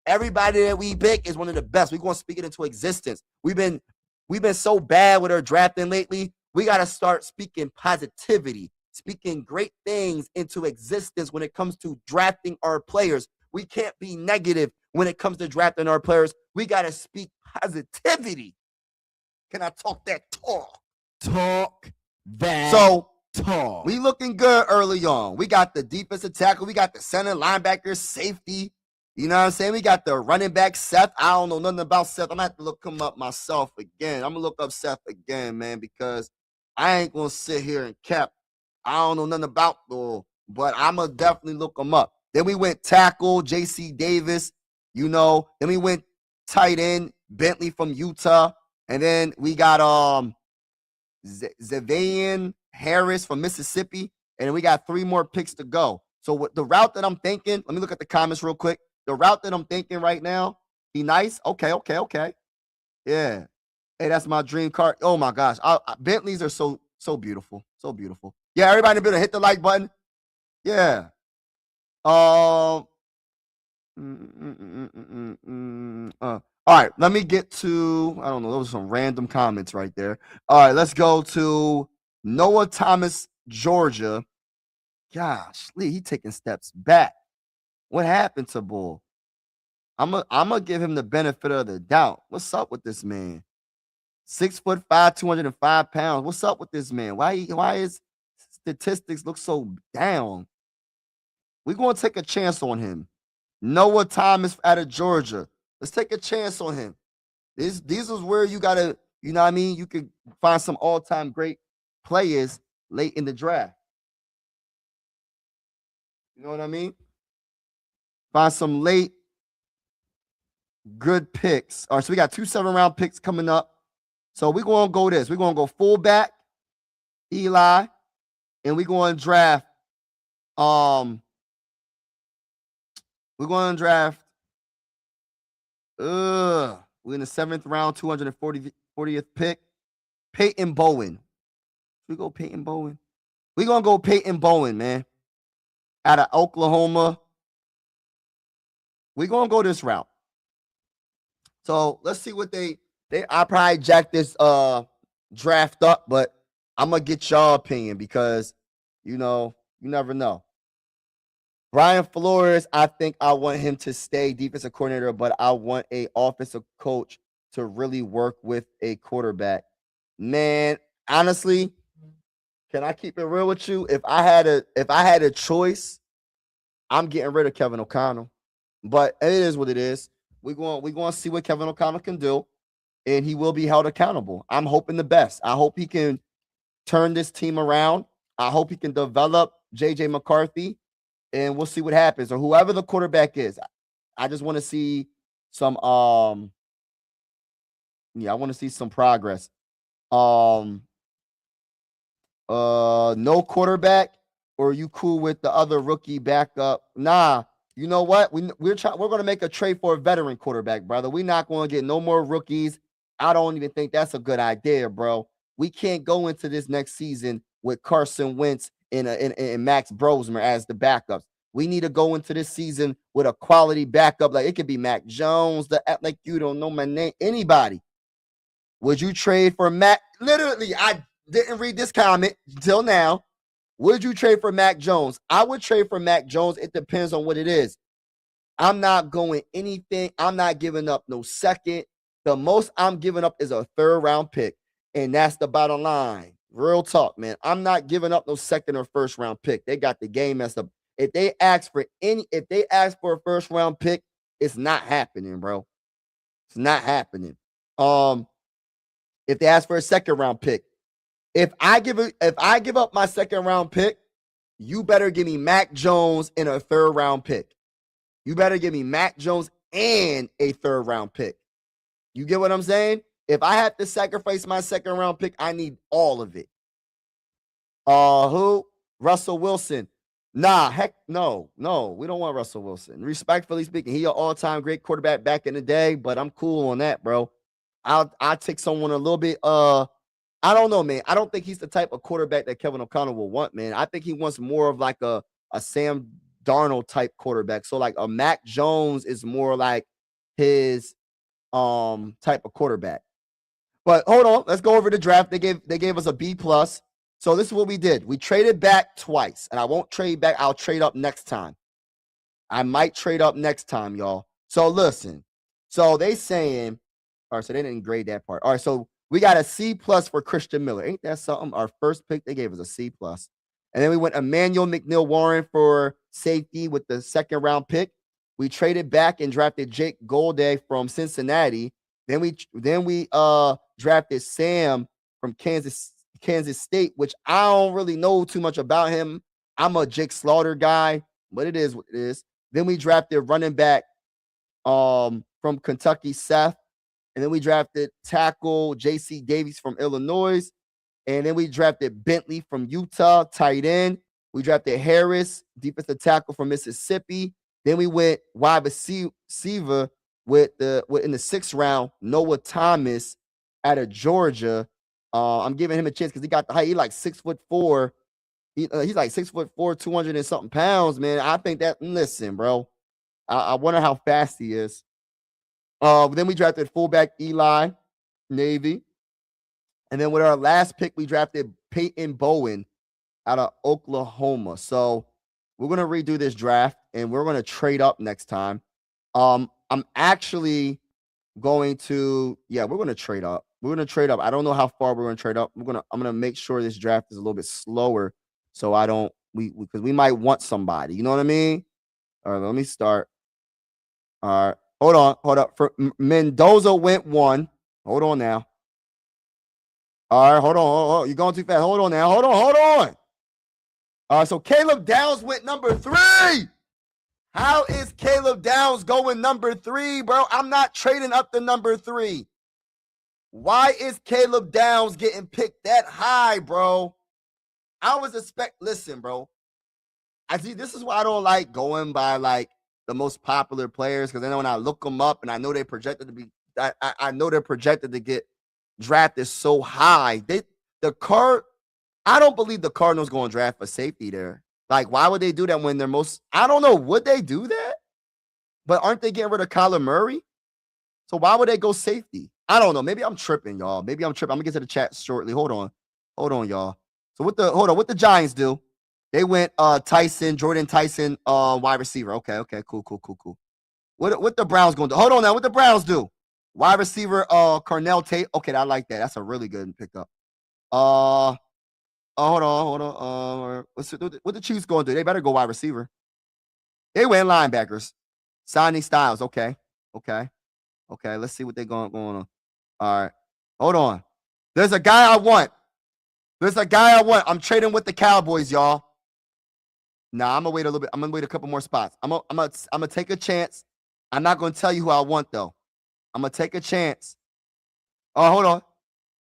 Everybody that we pick is one of the best. We're going to speak it into existence. We've been so bad with our drafting lately. We got to start speaking positivity, speaking great things into existence when it comes to drafting our players. We can't be negative when it comes to drafting our players. We got to speak positivity. Can I talk that talk? Talk that talk. We looking good early on. We got the defensive tackle. We got the center, linebacker, safety. You know what I'm saying? We got the running back, Seth. I don't know nothing about Seth. I'm going to have to look him up myself again. I'm going to look up Seth again, man, because I ain't going to sit here and cap. I don't know nothing about the, but I'm going to definitely look him up. Then we went tackle, J.C. Davis, you know. Then we went tight end, Bentley from Utah. And then we got Zavian Harris from Mississippi. And then we got 3 more picks to go. So what the route that I'm thinking, let me look at the comments real quick. The route that I'm thinking right now, he nice. Okay. Yeah. Hey, that's my dream car. Oh, my gosh. Bentleys are so beautiful. So beautiful. Yeah, everybody in the building, hit the like button. Yeah. All right, let me get to, I don't know, those are some random comments right there. All right, let's go to Noah Thomas, Georgia. Gosh, Lee, he taking steps back. What happened to Bull? I'm gonna give him the benefit of the doubt. What's up with this man? 6'5", 205 pounds. What's up with this man? Why his statistics look so down? We're gonna take a chance on him. Noah Thomas out of Georgia. Let's take a chance on him. These is where you gotta, you know what I mean? You could find some all-time great players late in the draft. You know what I mean? Find some late good picks. All right, so we got 2 7-round picks coming up. So we're gonna go this. We're gonna go fullback, Eli, and we're gonna draft. We're gonna draft. We're in the 7th round, 240th pick. Peyton Bowen. We go Peyton Bowen. We're gonna go Peyton Bowen, man. Out of Oklahoma. We're gonna go this route. So let's see what they I probably jack this draft up, but I'm gonna get y'all opinion because you never know. Brian Flores, I think I want him to stay defensive coordinator, but I want a offensive coach to really work with a quarterback. Man, honestly, can I keep it real with you? If I had a choice, I'm getting rid of Kevin O'Connell. But it is what it is. We're going to see what Kevin O'Connell can do, and he will be held accountable. I'm hoping the best. I hope he can turn this team around. I hope he can develop J.J. McCarthy, and we'll see what happens. Or whoever the quarterback is. I just want to see some I want to see some progress. No quarterback, or are you cool with the other rookie backup? Nah. You know what? We're going to make a trade for a veteran quarterback, brother. We're not going to get no more rookies. I don't even think that's a good idea, bro. We can't go into this next season with Carson Wentz and Max Brosmer as the backups. We need to go into this season with a quality backup. Like, it could be Mac Jones, like you don't know my name. Anybody. Would you trade for Mac? Literally, I didn't read this comment until now. Would you trade for Mac Jones? I would trade for Mac Jones. It depends on what it is. I'm not going anything. I'm not giving up no second. The most I'm giving up is a 3rd-round pick, and that's the bottom line. Real talk, man. I'm not giving up no 2nd or 1st-round pick. They got the game messed up. If they ask for a 1st-round pick, it's not happening, bro. It's not happening. If they ask for a 2nd-round pick, if I give up my 2nd-round pick, you better give me Mac Jones and a 3rd-round pick. You better give me Mac Jones and a 3rd-round pick. You get what I'm saying? If I have to sacrifice my 2nd-round pick, I need all of it. Who? Russell Wilson. Nah, heck no. We don't want Russell Wilson. Respectfully speaking, he an all-time great quarterback back in the day, but I'm cool on that, bro. I'll take someone a little bit I don't know, man. I don't think he's the type of quarterback that Kevin O'Connell will want, man. I think he wants more of like a Sam Darnold type quarterback. So like a Mac Jones is more like his type of quarterback. But hold on, let's go over the draft. They gave us a B+. So this is what we did. We traded back twice, and I won't trade back. I'll trade up next time. I might trade up next time, y'all. So listen. So they saying, all right, so they didn't grade that part. All right, so we got a C+ for Christian Miller. Ain't that something? Our first pick, they gave us a C+. And then we went Emmanuel McNeil-Warren for safety with the 2nd-round pick. We traded back and drafted Jake Golday from Cincinnati. Then we drafted Sam from Kansas State, which I don't really know too much about him. I'm a Jake Slaughter guy, but it is what it is. Then we drafted running back from Kentucky, Seth. And then we drafted tackle J.C. Davies from Illinois. And then we drafted Bentley from Utah, tight end. We drafted Harris, defensive tackle from Mississippi. Then we went wide receiver in the 6th round, Noah Thomas out of Georgia. I'm giving him a chance because he got the height. He's like 6'4". He's like 6'4", 200 and something pounds, man. I think that, listen, bro. I wonder how fast he is. Then we drafted fullback Eli, Navy. And then with our last pick, we drafted Peyton Bowen out of Oklahoma. So we're going to redo this draft, and we're going to trade up next time. I'm actually going to, we're going to trade up. We're going to trade up. I don't know how far we're going to trade up. I'm going to make sure this draft is a little bit slower so I don't, because we might want somebody. You know what I mean? All right, let me start. All right. Hold up. For Mendoza went 1. Hold on now. All right, hold on. You're going too fast. Hold on now. Hold on. All right, so Caleb Downs went number 3. How is Caleb Downs going number 3, bro? I'm not trading up to number 3. Why is Caleb Downs getting picked that high, bro? Listen, bro. I see, this is why I don't like going by like the most popular players, because then when I look them up and I know they're projected to be, I know they're projected to get drafted so high. I don't believe the Cardinals going to draft a safety there. Like, why would they do that when they're I don't know. Would they do that? But aren't they getting rid of Kyler Murray? So why would they go safety? I don't know. Maybe I'm tripping, y'all. I'm going to get to the chat shortly. Hold on, y'all. So what the Giants do? They went Jordan Tyson, wide receiver. Okay, cool. What the Browns going to do? Hold on now. What the Browns do? Wide receiver, Cornell Tate. Okay, I like that. That's a really good pickup. Hold on. What the Chiefs going to do? They better go wide receiver. They went linebackers. Sonny Styles. Okay. Let's see what they're going on. All right. Hold on. There's a guy I want. I'm trading with the Cowboys, y'all. Nah, I'm gonna wait a little bit. I'm gonna wait a couple more spots. I'm gonna take a chance. I'm not gonna tell you who I want though. I'm gonna take a chance. Oh, hold on.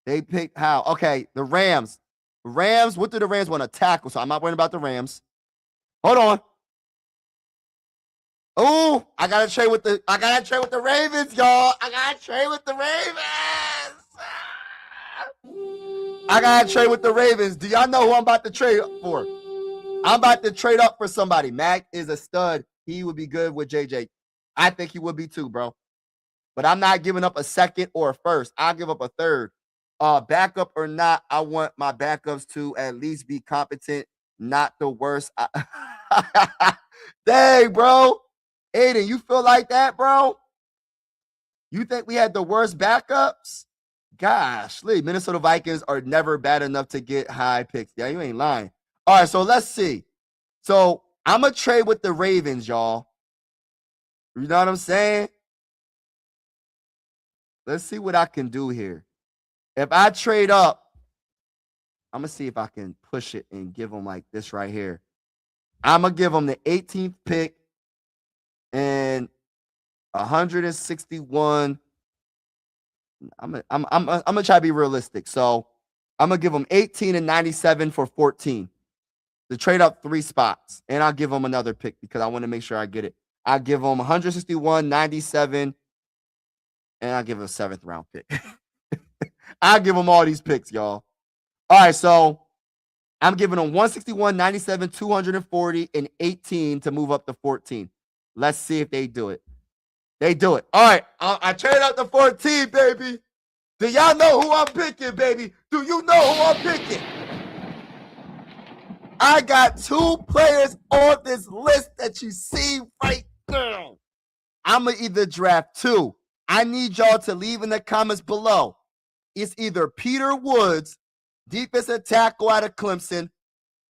They picked how? Okay, the Rams. What do the Rams want to tackle? So I'm not worrying about the Rams. Hold on. Oh, I gotta trade with the Ravens, y'all. I gotta trade with the Ravens. Do y'all know who I'm about to trade for? I'm about to trade up for somebody. Mac is a stud. He would be good with JJ. I think he would be too, bro. But I'm not giving up a second or a first. I'll give up a third. Backup or not, I want my backups to at least be competent, not the worst. Dang, bro. Aiden, you feel like that, bro? You think we had the worst backups? Gosh, Minnesota Vikings are never bad enough to get high picks. Yeah, you ain't lying. All right, so let's see. So I'm going to trade with the Ravens, y'all. You know what I'm saying? Let's see what I can do here. If I trade up, I'm going to see if I can push it and give them like this right here. I'm going to give them the 18th pick and 161. I'm gonna try to be realistic. So I'm going to give them 18 and 97 for 14. To trade up 3 spots. And I'll give them another pick because I want to make sure I get it. I'll give them 161, 97, and I'll give them a 7th round pick. I'll give them all these picks, y'all. All right, so I'm giving them 161, 97, 240, and 18 to move up to 14. Let's see if they do it. They do it. All right, I trade up to 14, baby. Do y'all know who I'm picking, baby? Do you know who I'm picking? I got 2 players on this list that you see right now. I'm going to either draft 2. I need y'all to leave in the comments below. It's either Peter Woods, defensive tackle out of Clemson,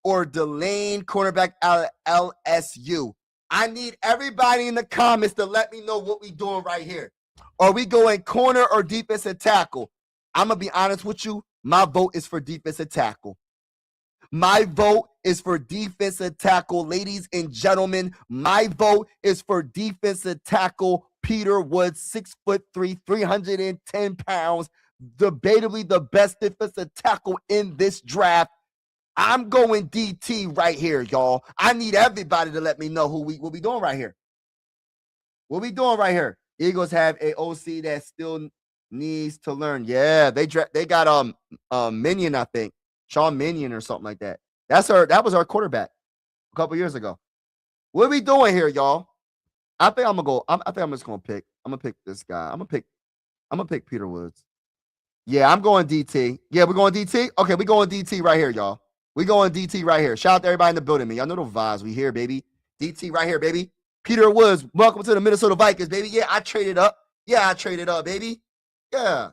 or Delane, cornerback out of LSU. I need everybody in the comments to let me know what we doing right here. Are we going corner or defensive tackle? I'm going to be honest with you. My vote is for defensive tackle. My vote is for defensive tackle. Ladies and gentlemen, my vote is for defensive tackle Peter Woods, 6'3", 310 pounds, debatably the best defensive tackle in this draft. I'm going DT right here, y'all. I need everybody to let me know what we doing right here. What we doing right here? Eagles have a OC that still needs to learn. Yeah, they got Minion, I think. Sean Minion or something like that. That was our quarterback a couple years ago. What are we doing here, y'all? I think I'm gonna go. I think I'm just gonna pick. I'm gonna pick this guy. I'm gonna pick Peter Woods. Yeah, I'm going DT. Yeah, we're going DT. Okay, we going DT right here, y'all. We going DT right here. Shout out to everybody in the building, man. Y'all know the vibes. We here, baby. DT right here, baby. Peter Woods, welcome to the Minnesota Vikings, baby. Yeah, I traded up. Yeah, I traded up, baby. Yeah.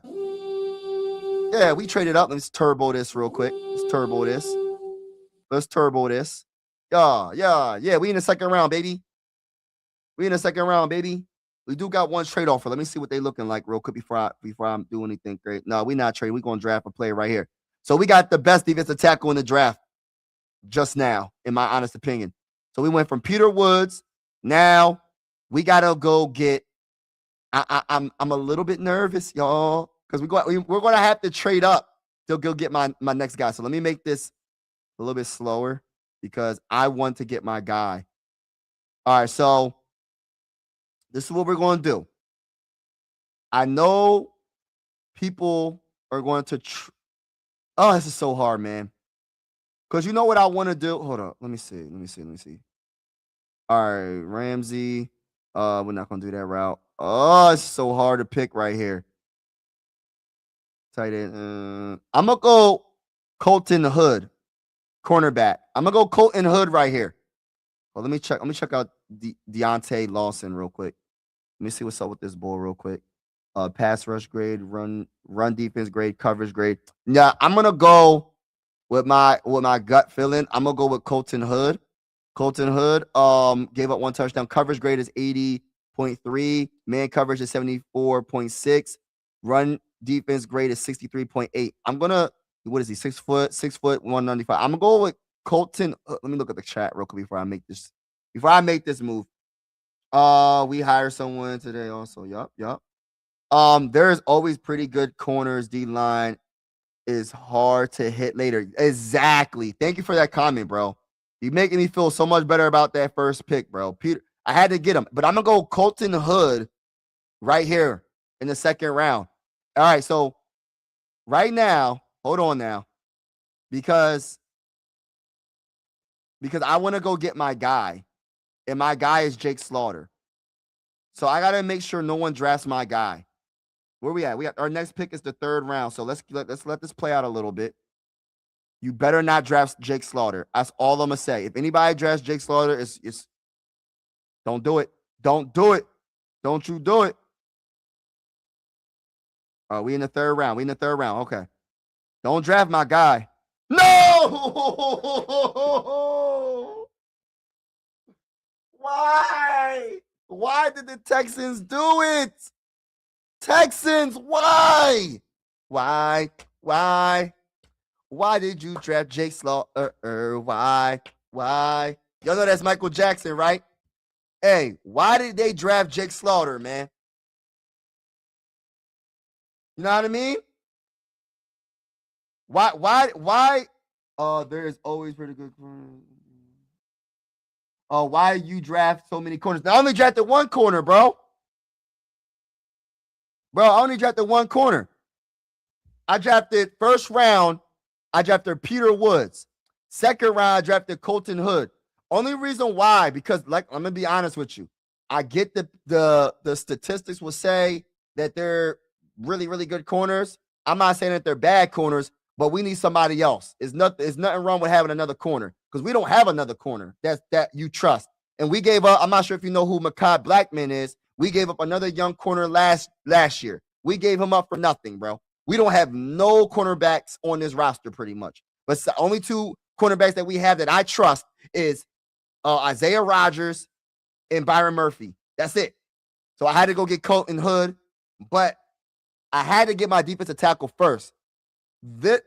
Yeah, we traded up. Let's turbo this real quick. Let's turbo this. Let's turbo this. Yeah. We in the second round, baby. We in the second round, baby. We do got one trade offer. Let me see what they looking like real quick before I do anything great. No, we not trading. We gonna draft a player right here. So we got the best defensive tackle in the draft just now, in my honest opinion. So we went from Peter Woods. Now we gotta go get. I'm a little bit nervous, y'all, because we're gonna have to trade up to go get my next guy. So let me make this a little bit slower because I want to get my guy. All right, so this is what we're going to do. I know people are going to oh, this is so hard, man. Because you know what I want to do? Hold on. Let me see. All right, Ramsey. We're not going to do that route. Oh, it's so hard to pick right here. Tight end. I'm going to go Colton Hood, cornerback. I'm going to go Colton Hood right here. Well, let me check. Let me check out Deontay Lawson real quick. Let me see what's up with this ball real quick. Pass rush grade, run defense grade, coverage grade. Yeah, I'm gonna go with my gut feeling. I'm gonna go with Colton Hood. Colton Hood gave up one touchdown. Coverage grade is 80.3. Man coverage is 74.6. Run defense grade is 63.8. I'm gonna, what is he? 6 foot, 195. I'm gonna go with Colton. Let me look at the chat real quick before I make this move. We hire someone today also. Yup. There's always pretty good corners. D line is hard to hit later. Exactly. Thank you for that comment, bro. You're making me feel so much better about that first pick, bro. Peter, I had to get him, but I'm gonna go Colton Hood right here in the second round. All right, so right now, hold on now, because I want to go get my guy, and my guy is Jake Slaughter. So I gotta make sure no one drafts my guy. Where we at? Our next pick is the third round. So let's let this play out a little bit. You better not draft Jake Slaughter. That's all I'm gonna say. If anybody drafts Jake Slaughter, it's don't do it. Don't do it. Don't you do it. We in the third round. Okay. Don't draft my guy. No! Why? Why did the Texans do it? Texans, why? Why did you draft Jake Slaughter? Why? Y'all know that's Michael Jackson, right? Hey, why did they draft Jake Slaughter, man? You know what I mean? Why? There is always pretty good corners. Why you draft so many corners? Now, I only drafted one corner, bro. I only drafted one corner. I drafted first round, I drafted Peter Woods. Second round, I drafted Colton Hood. Only reason why, because I'm gonna be honest with you. I get the statistics will say that they're really, really good corners. I'm not saying that they're bad corners, but we need somebody else. There's nothing wrong with having another corner because we don't have another corner that you trust. And we gave up. I'm not sure if you know who Mekhi Blackman is. We gave up another young corner last year. We gave him up for nothing, bro. We don't have no cornerbacks on this roster pretty much. But the only two cornerbacks that we have that I trust is Isaiah Rodgers and Byron Murphy. That's it. So I had to go get Colton Hood, but I had to get my defensive tackle first.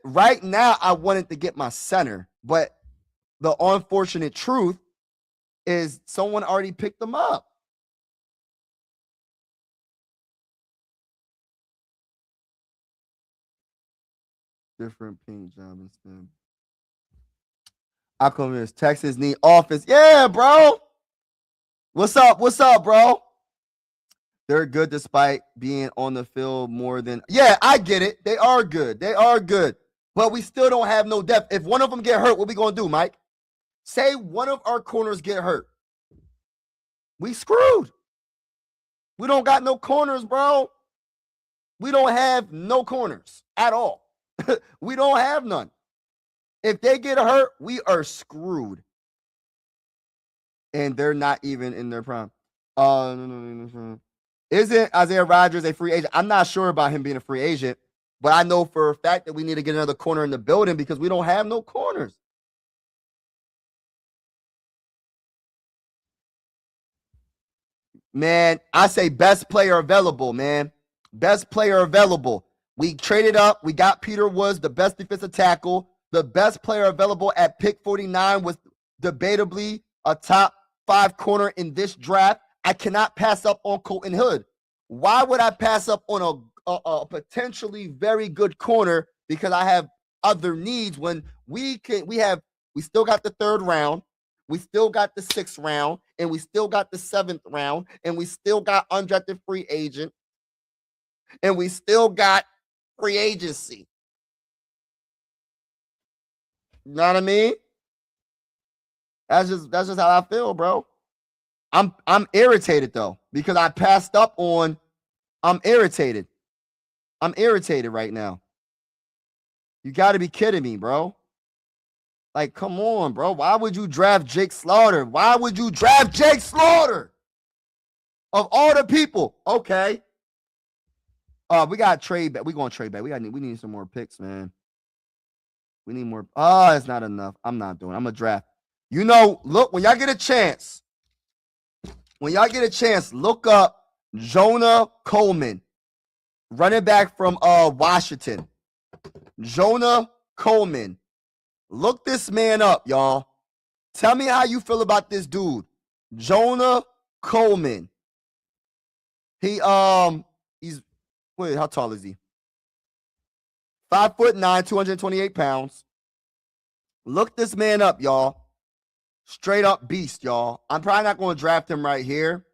Right now, I wanted to get my center, but the unfortunate truth is someone already picked them up. Different pink job instead. I come here. Texas need offense. Yeah, bro. What's up, bro? They're good despite being on the field more than. Yeah, I get it. They are good. But we still don't have no depth. If one of them get hurt, what we going to do, Mike? Say one of our corners get hurt. We screwed. We don't got no corners, bro. We don't have no corners at all. We don't have none. If they get hurt, we are screwed. And they're not even in their prime. Isn't Isaiah Rodgers a free agent? I'm not sure about him being a free agent, but I know for a fact that we need to get another corner in the building because we don't have no corners. Man, I say best player available, man. Best player available. We traded up. We got Peter Woods, the best defensive tackle. The best player available at pick 49 was debatably a top 5 corner in this draft. I cannot pass up on Colton Hood. Why would I pass up on a potentially very good corner because I have other needs when we still got the 3rd round, we still got the 6th round, and we still got the 7th round, and we still got undrafted free agent, and we still got free agency. You know what I mean? That's just how I feel, bro. I'm irritated though because I passed up on. I'm irritated. I'm irritated right now. You got to be kidding me, bro. Like, come on, bro. Why would you draft Jake Slaughter? Why would you draft Jake Slaughter? Of all the people, okay. We got to trade back. We're going to trade back. We need some more picks, man. We need more. Oh, it's not enough. I'm not doing it. I'm going to draft. You know, look, when y'all get a chance, look up Jonah Coleman, running back from Washington. Jonah Coleman. Look this man up, y'all. Tell me how you feel about this dude. Jonah Coleman. He's wait, how tall is he? 5'9", 228 pounds. Look this man up, y'all. Straight up beast, y'all. I'm probably not going to draft him right here.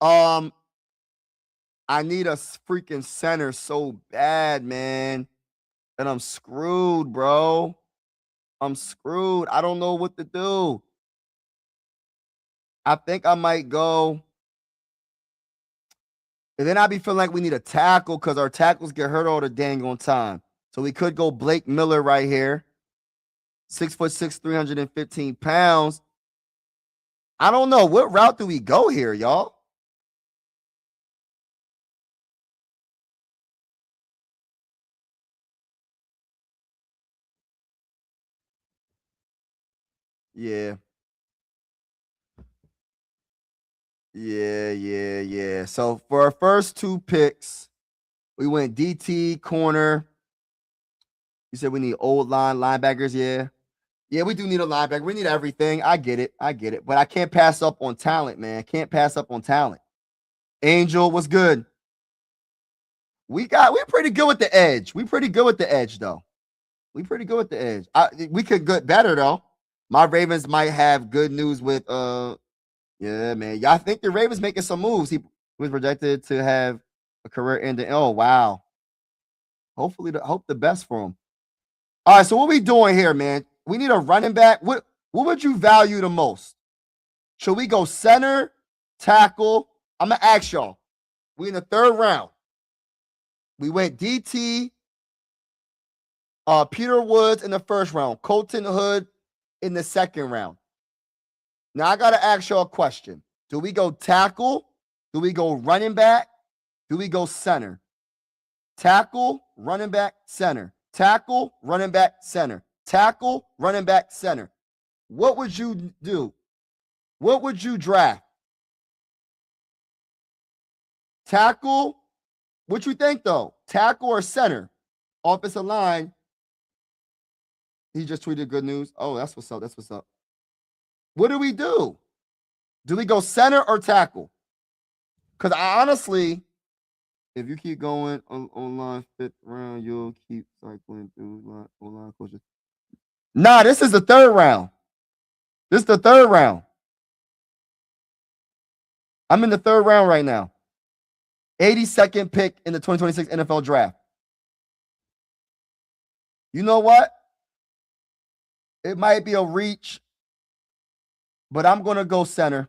I need a freaking center so bad, man. And I'm screwed, bro. I'm screwed. I don't know what to do. I think I might go. And then I be feeling like we need a tackle because our tackles get hurt all the dang on time. So we could go Blake Miller right here. 6'6", 315 pounds. I don't know. What route do we go here, y'all? Yeah. Yeah. So for our first 2 picks, we went DT, corner. You said we need old line linebackers, yeah. Yeah, we do need a linebacker. We need everything. I get it. But I can't pass up on talent, man. Can't pass up on talent. Angel was good. We're pretty good with the edge. We pretty good with the edge, though. We pretty good with the edge. We could get better, though. My Ravens might have good news with yeah, man. Y'all think the Ravens making some moves. He was projected to have a career ending. Oh, wow. Hopefully, hope the best for him. All right, so what we doing here, man? We need a running back. What would you value the most? Should we go center, tackle? I'm going to ask y'all. We in the 3rd round. We went DT, Peter Woods in the 1st round, Colton Hood in the 2nd round. Now, I got to ask y'all a question. Do we go tackle? Do we go running back? Do we go center? Tackle, running back, center. Tackle, running back, center. Tackle, running back, center. What would you do? What would you draft? Tackle? What you think, though? Tackle or center? Offensive line. He just tweeted good news. Oh, that's what's up. What do we do? Do we go center or tackle? Because I honestly, if you keep going on line 5th round, you'll keep cycling through line coaches. Nah, this is the 3rd round. I'm in the 3rd round right now. 82nd pick in the 2026 NFL draft. You know what? It might be a reach, but I'm going to go center.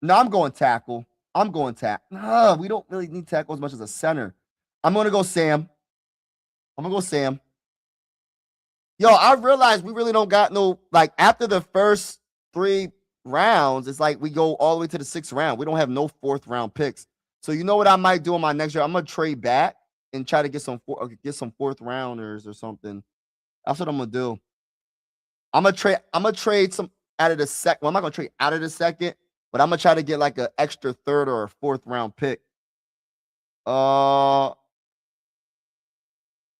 No, I'm going tackle. I'm going tackle. Nah, we don't really need tackle as much as a center. I'm going to go Sam. Yo, I realized we really don't got no, like, after the first 3 rounds, it's like we go all the way to the 6th round. We don't have no 4th round picks. So you know what I might do in my next year? I'm going to trade back and try to get some 4th rounders or something. That's what I'm going to do. I'm going to trade some out of the second. Well, I'm not going to trade out of the second, but I'm going to try to get like an extra 3rd or a 4th round pick.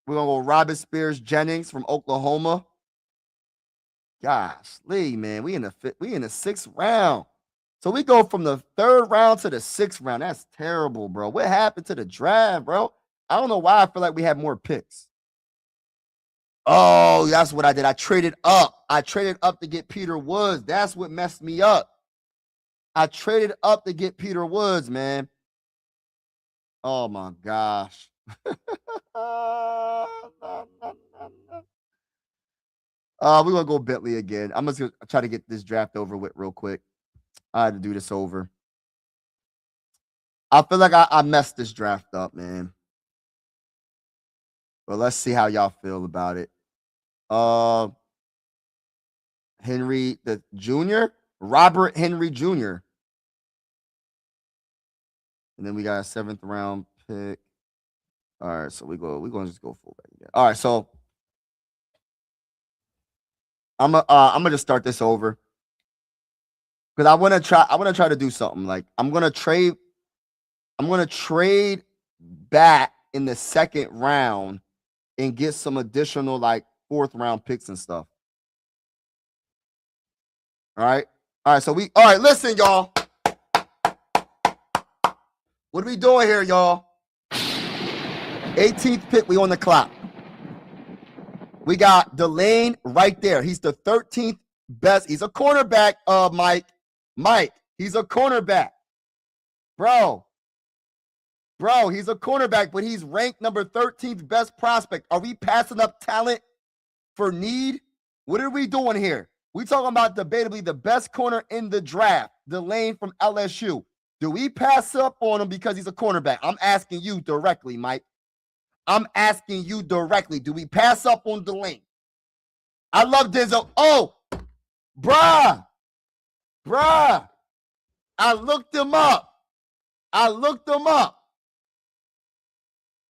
We're going to go Robert Spears Jennings from Oklahoma. Gosh, Lee, man, we in the 6th round. So we go from the 3rd round to the 6th round. That's terrible, bro. What happened to the draft, bro? I don't know why I feel like we had more picks. Oh, that's what I did. I traded up. To get Peter Woods. That's what messed me up. I traded up to get Peter Woods, man. Oh my gosh. We're gonna go Bentley again. I'm just gonna try to get this draft over with real quick. I had to do this over. I feel like I messed this draft up, man. But let's see how y'all feel about it. Henry the Jr., Robert Henry Jr. And then we got a 7th round pick. All right, so we're gonna just go fullback again. All right, so I'm gonna just start this over because I want to try to do something. Like I'm gonna trade back in the 2nd round and get some additional like 4th round picks and stuff. All right. So listen, y'all. What are we doing here, y'all? 18th pick, we on the clock. We got Delane right there. He's the 13th best. He's a cornerback, Mike, he's a cornerback. Bro, he's a cornerback, but he's ranked number 13th best prospect. Are we passing up talent for need? What are we doing here? We talking about debatably the best corner in the draft, Delane from LSU. Do we pass up on him because he's a cornerback? I'm asking you directly, Mike. I'm asking you directly. Do we pass up on Delane? I love Denzel. Oh, bruh. I looked him up.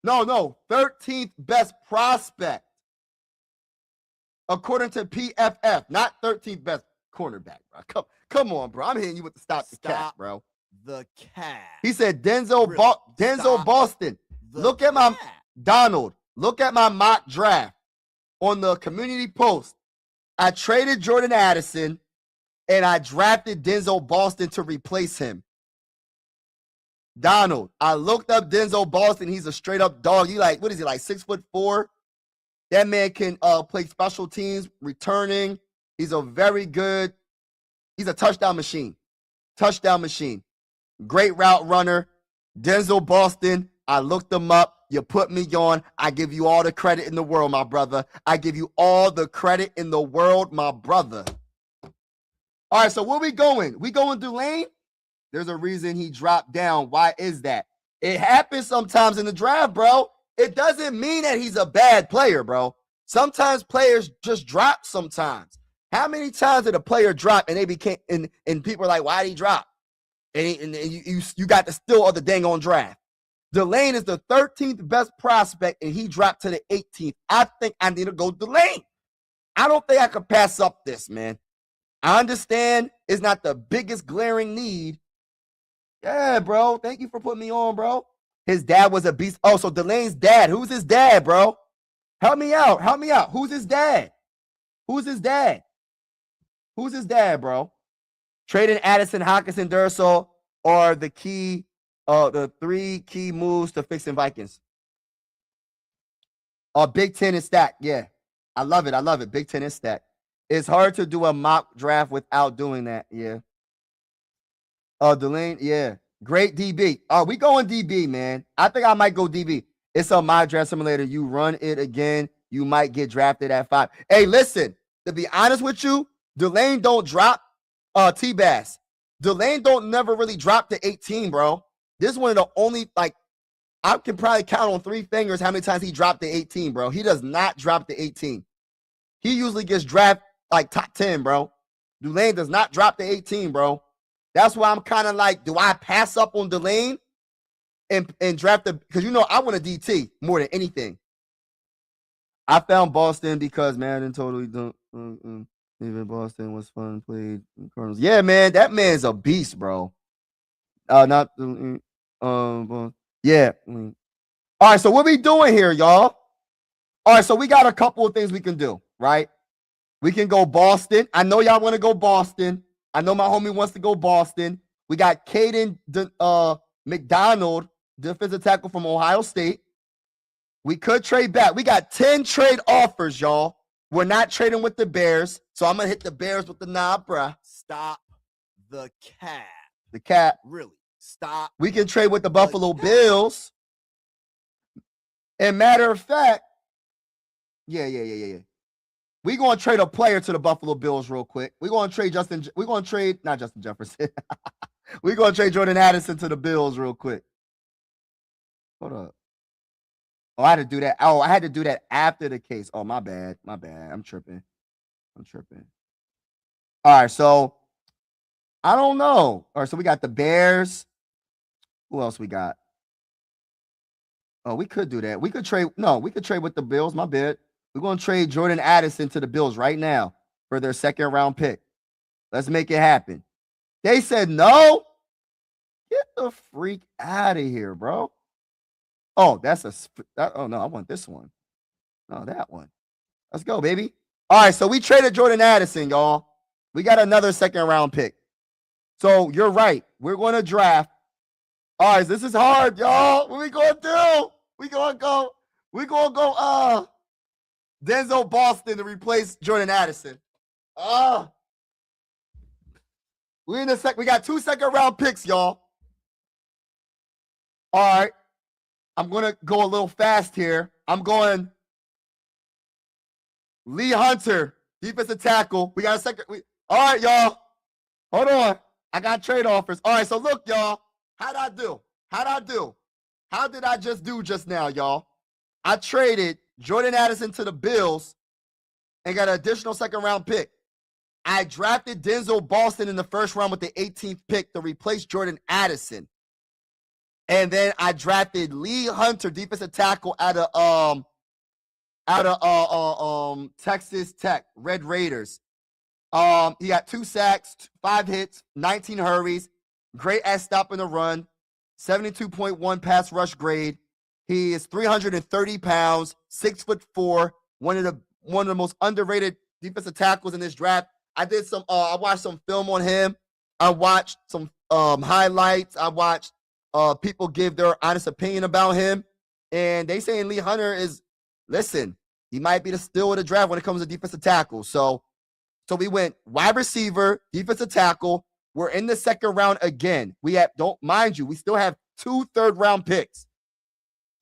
No. 13th best prospect. According to PFF, not 13th best cornerback, bro. Come on, bro. I'm hitting you with the stop the cat, bro. The cat. He said Denzel Boston. Look at my Donald. Look at my mock draft on the community post. I traded Jordan Addison and I drafted Denzel Boston to replace him. Donald, I looked up Denzel Boston. He's a straight up dog. What is he, like 6'4"? That man can play special teams, returning. He's a touchdown machine. Great route runner. Denzel Boston, I looked him up. You put me on. I give you all the credit in the world, my brother. I give you all the credit in the world, my brother. All right, so where we going? We going Delane? There's a reason he dropped down. Why is that? It happens sometimes in the draft, bro. It doesn't mean that he's a bad player, bro. Sometimes players just drop sometimes. How many times did a player drop and they became and people are like, why did he drop? And you got the still of the dang on draft. Delane is the 13th best prospect and he dropped to the 18th. I think I need to go Delane. I don't think I could pass up this, man. I understand it's not the biggest glaring need. Yeah, bro. Thank you for putting me on, bro. His dad was a beast. Oh, so Delane's dad. Who's his dad, bro? Help me out. Who's his dad? Bro? Trading Addison, Hawkinson, Durso are the 3 key moves to fixing Vikings. Big 10 is stacked. Yeah. I love it. Big 10 is stacked. It's hard to do a mock draft without doing that. Yeah. Delane, yeah. Great DB. We going DB, man. I think I might go DB. It's on my draft simulator. You run it again, you might get drafted at 5. Hey, listen, to be honest with you, Delane don't drop T-Bass. Delane don't never really drop to 18, bro. This is one of the only, like, I can probably count on 3 fingers how many times he dropped to 18, bro. He does not drop to 18. He usually gets drafted like top 10, bro. Delane does not drop to 18, bro. That's why I'm kind of like, do I pass up on Delane and draft the, because I want a DT more than anything. I found Boston because Madden totally don't. Even Boston was fun, played Cardinals. Yeah, man, that man's a beast, bro. Not yeah. All right, so what we doing here, y'all? All right, so we got a couple of things we can do, right? We can go Boston. I know y'all want to go Boston. I know my homie wants to go Boston. We got Caden McDonald, defensive tackle from Ohio State. We could trade back. We got 10 trade offers, y'all. We're not trading with the Bears, so I'm going to hit the Bears with the knob, bruh. Stop the cap. The cap. Really. Stop. We can trade with the Buffalo Bills. And matter of fact, yeah. We're going to trade a player to the Buffalo Bills real quick. We're going to trade not Justin Jefferson. We're going to trade Jordan Addison to the Bills real quick. Hold up. Oh, I had to do that. Oh, I had to do that after the case. Oh, my bad. I'm tripping. All right, so I don't know. All right, so we got the Bears. Who else we got? Oh, we could do that. We could trade with the Bills. My bad. We're going to trade Jordan Addison to the Bills right now for their 2nd round pick. Let's make it happen. They said no. Get the freak out of here, bro. Oh, oh no, I want this one. No, that one. Let's go, baby. All right, so we traded Jordan Addison, y'all. We got another 2nd round pick. So you're right. We're going to draft. All right, this is hard, y'all. What we going to do? We're going to go Denzel Boston to replace Jordan Addison. We got 2 2nd round picks, y'all. All right. I'm going to go a little fast here. I'm going Lee Hunter, defensive tackle. We got a second. All right, y'all. Hold on. I got trade offers. All right, so look, y'all. How'd I do? How did I just do just now, y'all? I traded Jordan Addison to the Bills and got an additional 2nd round pick. I drafted Denzel Boston in the 1st round with the 18th pick to replace Jordan Addison. And then I drafted Lee Hunter, defensive tackle out of Texas Tech, Red Raiders. He got 2 sacks, 5 hits, 19 hurries, great at stopping the run, 72.1 pass rush grade. He is 330 pounds, 6'4", one of the most underrated defensive tackles in this draft. I watched some film on him. I watched some highlights. I watched people give their honest opinion about him. And they saying Lee Hunter he might be the steal of the draft when it comes to defensive tackle. So we went wide receiver, defensive tackle. We're in the 2nd round again. We still have 2 3rd round picks.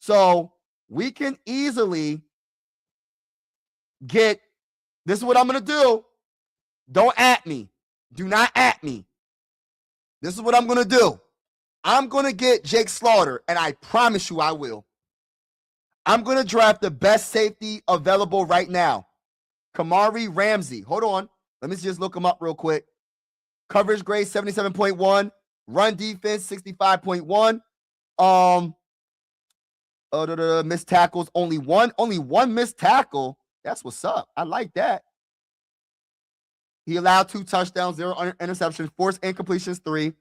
So we can easily get, this is what I'm going to do. Don't at me. Do not at me. This is what I'm going to do. I'm going to get Jake Slaughter, and I promise you I will. I'm going to draft the best safety available right now. Kamari Ramsey. Hold on. Let me just look him up real quick. Coverage grade 77.1. Run defense 65.1. Missed tackles only one missed tackle. That's what's up. I like that. He allowed 2 touchdowns, 0 interceptions, forced incompletions 3.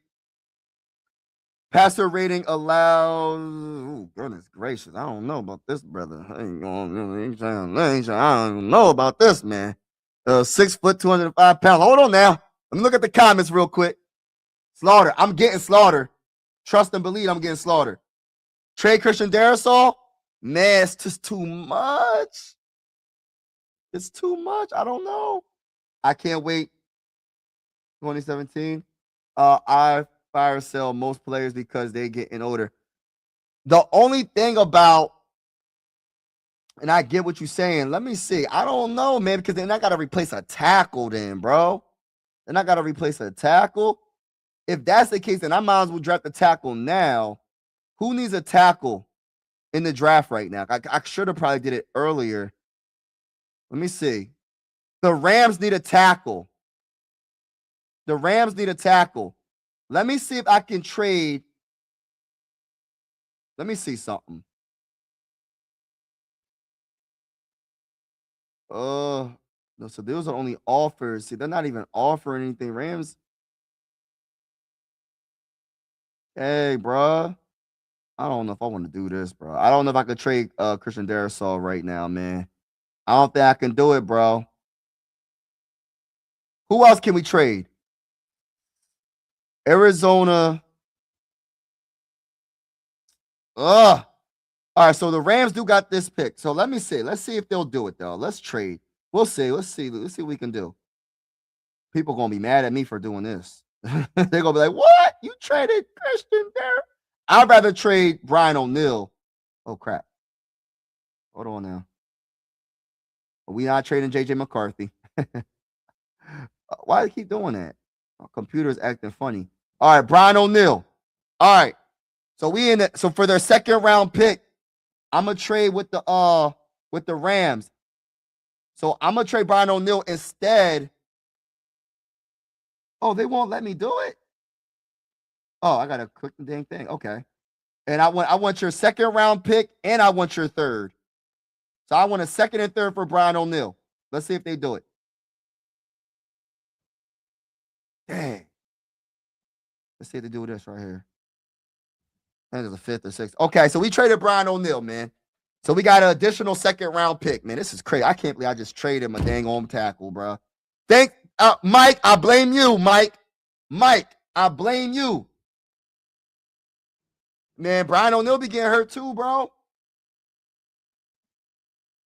Passer rating allowed. Oh, goodness gracious. I don't know about this, brother. I don't know about this, man. 6 foot, 205 pounds. Hold on now. Let me look at the comments real quick. Slaughter. I'm getting Slaughter. Trust and believe I'm getting Slaughter. Trey Christian Darrisaw. Man, it's just too much. It's too much. I don't know. I can't wait. 2017. I fire sell most players because they getting older. The only thing about, and I get what you're saying. Let me see. I don't know, man, because then I got to replace a tackle then, bro. Then I got to replace a tackle. if that's the case, then I might as well draft a tackle now. Who needs a tackle in the draft right now? I should have probably did it earlier. Let me see. The Rams need a tackle. The Rams need a tackle. Let me see if I can trade. Let me see something. No, so those are only offers. See, they're not even offering anything. Rams. Hey, bruh. I don't know if I want to do this, bro. I don't know if I could trade Christian Darrisaw right now, man. I don't think I can do it, bro. Who else can we trade? Arizona. Ugh. All right, so the Rams do got this pick. So let me see. Let's see if they'll do it, though. Let's trade. We'll see. Let's see. Let's see what we can do. People gonna be mad at me for doing this. They're gonna be like, "What? You traded Christian Darrisaw?" I'd rather trade Brian O'Neill. Oh crap! Hold on now. We not trading JJ McCarthy. Why do you keep doing that? My computer's acting funny. All right, Brian O'Neill. All right. So we in it. So for their second round pick, I'm gonna trade with the Rams. So I'm gonna trade Brian O'Neill instead. Oh, they won't let me do it. Oh, I gotta click the dang thing. Okay. And I want your second round pick and I want your third. So I want a second and third for Brian O'Neill. Let's see if they do it. Dang. Let's see if they do this right here. And there's a fifth or sixth. Okay, so we traded Brian O'Neill, man. So we got an additional second round pick, man. This is crazy. I can't believe I just traded my dang home tackle, bro. Mike, I blame you, Mike. Mike, I blame you. Man, Brian O'Neill be getting hurt too, bro.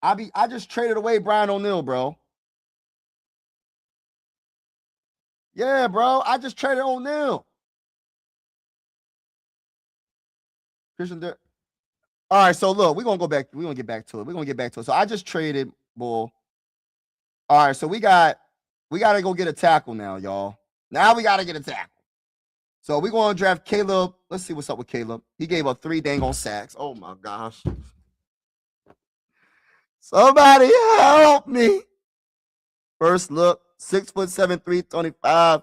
I just traded away Brian O'Neill, bro. Yeah, bro. I just traded O'Neill. Christian. All right, so look, we're gonna go back. We're gonna get back to it. We're gonna get back to it. So I just traded Bull. All right, so we gotta go get a tackle now, y'all. Now we gotta get a tackle. So we're gonna draft Caleb. Let's see what's up with Caleb. He gave up 3 dang on sacks. Oh my gosh. Somebody help me. First look, 6'7", 325.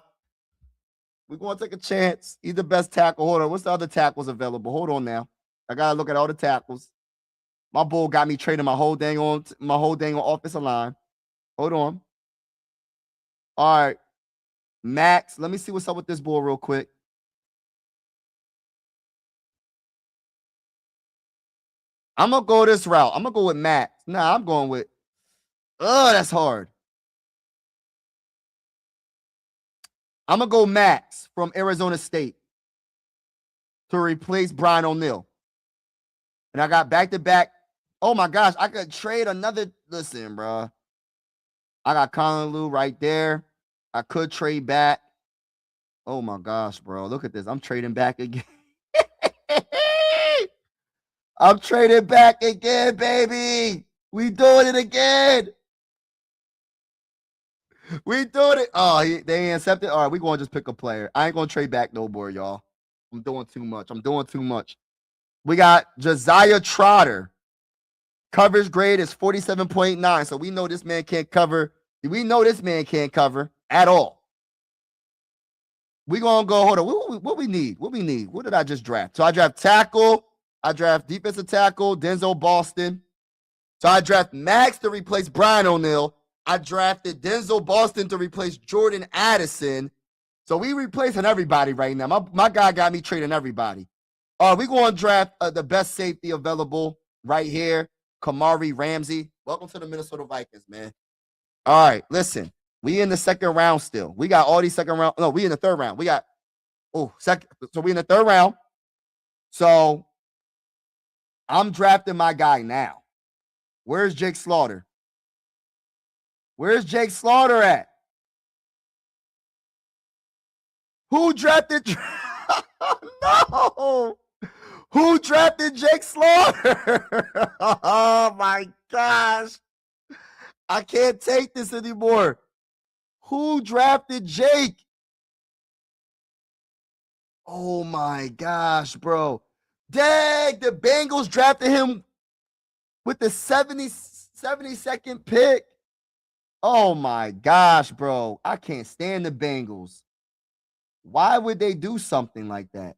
We're gonna take a chance. He's the best tackle. Hold on. What's the other tackles available? Hold on now. I gotta look at all the tackles. My Bull got me trading my whole dang on offensive line. Hold on. All right. Max, let me see what's up with this Bull real quick. I'm gonna go this route. I'm gonna go with Max. Nah, I'm going with. Oh, that's hard. I'm gonna go Max from Arizona State to replace Brian O'Neill. And I got back-to-back. Oh my gosh, I could trade another. Listen, bro. I got Conlon right there. I could trade back. Oh my gosh, bro. Look at this. I'm trading back again. I'm trading back again, baby. We doing it again. We doing it. Oh, they ain't accepted. All right, we going to just pick a player. I ain't going to trade back no more, y'all. I'm doing too much. We got Josiah Trotter. Coverage grade is 47.9. So we know this man can't cover. We know this man can't cover at all. We going to go, hold on. What we need? What did I just draft? So I draft tackle. I draft defensive tackle, Denzel Boston. So I draft Max to replace Brian O'Neill. I drafted Denzel Boston to replace Jordan Addison. So we replacing everybody right now. My guy got me trading everybody. We're going to draft the best safety available right here, Kamari Ramsey. Welcome to the Minnesota Vikings, man. All right, listen. We in the second round still. We got all these second round. No, we in the third round. We got, second. So we in the third round. So I'm drafting my guy now. Where's Jake Slaughter? Where's Jake Slaughter at? Who drafted? No. Who drafted Jake Slaughter? Oh my gosh. I can't take this anymore. Who drafted Jake? Oh my gosh, bro. Dang, the Bengals drafted him with the 72nd pick. Oh my gosh, bro. I can't stand the Bengals. Why would they do something like that?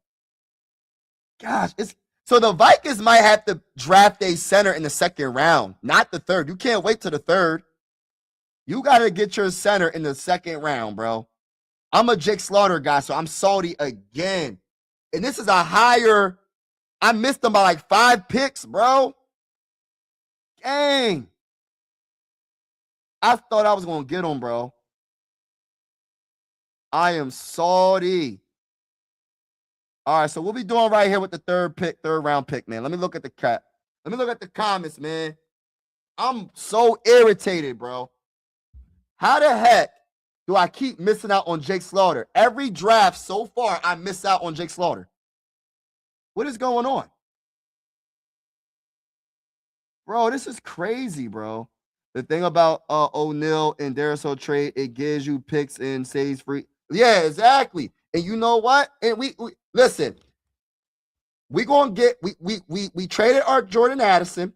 Gosh, so the Vikings might have to draft a center in the second round, not the third. You can't wait till the third. You got to get your center in the second round, bro. I'm a Jake Slaughter guy, so I'm salty again. And this is a higher. I missed them by like 5 picks, bro. Dang. I thought I was going to get him, bro. I am salty. All right, so what we doing right here with the third round pick, man? Let me look at the cat. Let me look at the comments, man. I'm so irritated, bro. How the heck do I keep missing out on Jake Slaughter? Every draft so far, I miss out on Jake Slaughter. What is going on? Bro, this is crazy, bro. The thing about O'Neal and Darisaw trade, it gives you picks and saves free. Yeah, exactly. And you know what? And we listen. We gonna get we traded our Jordan Addison.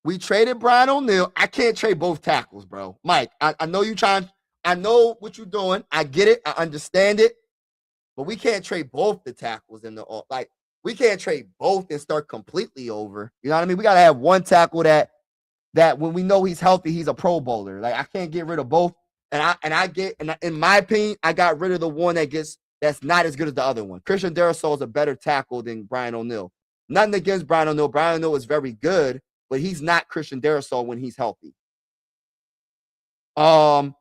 We traded Brian O'Neal. I can't trade both tackles, bro. Mike, I know you trying. I know what you're doing. I get it. I understand it. But we can't trade both the tackles in the like. We can't trade both and start completely over. You know what I mean? We gotta have one tackle that when we know he's healthy, he's a Pro Bowler. Like I can't get rid of both. And in my opinion, I got rid of the one that's not as good as the other one. Christian Darrisaw is a better tackle than Brian O'Neal. Nothing against Brian O'Neal. Brian O'Neal is very good, but he's not Christian Darrisaw when he's healthy. I'm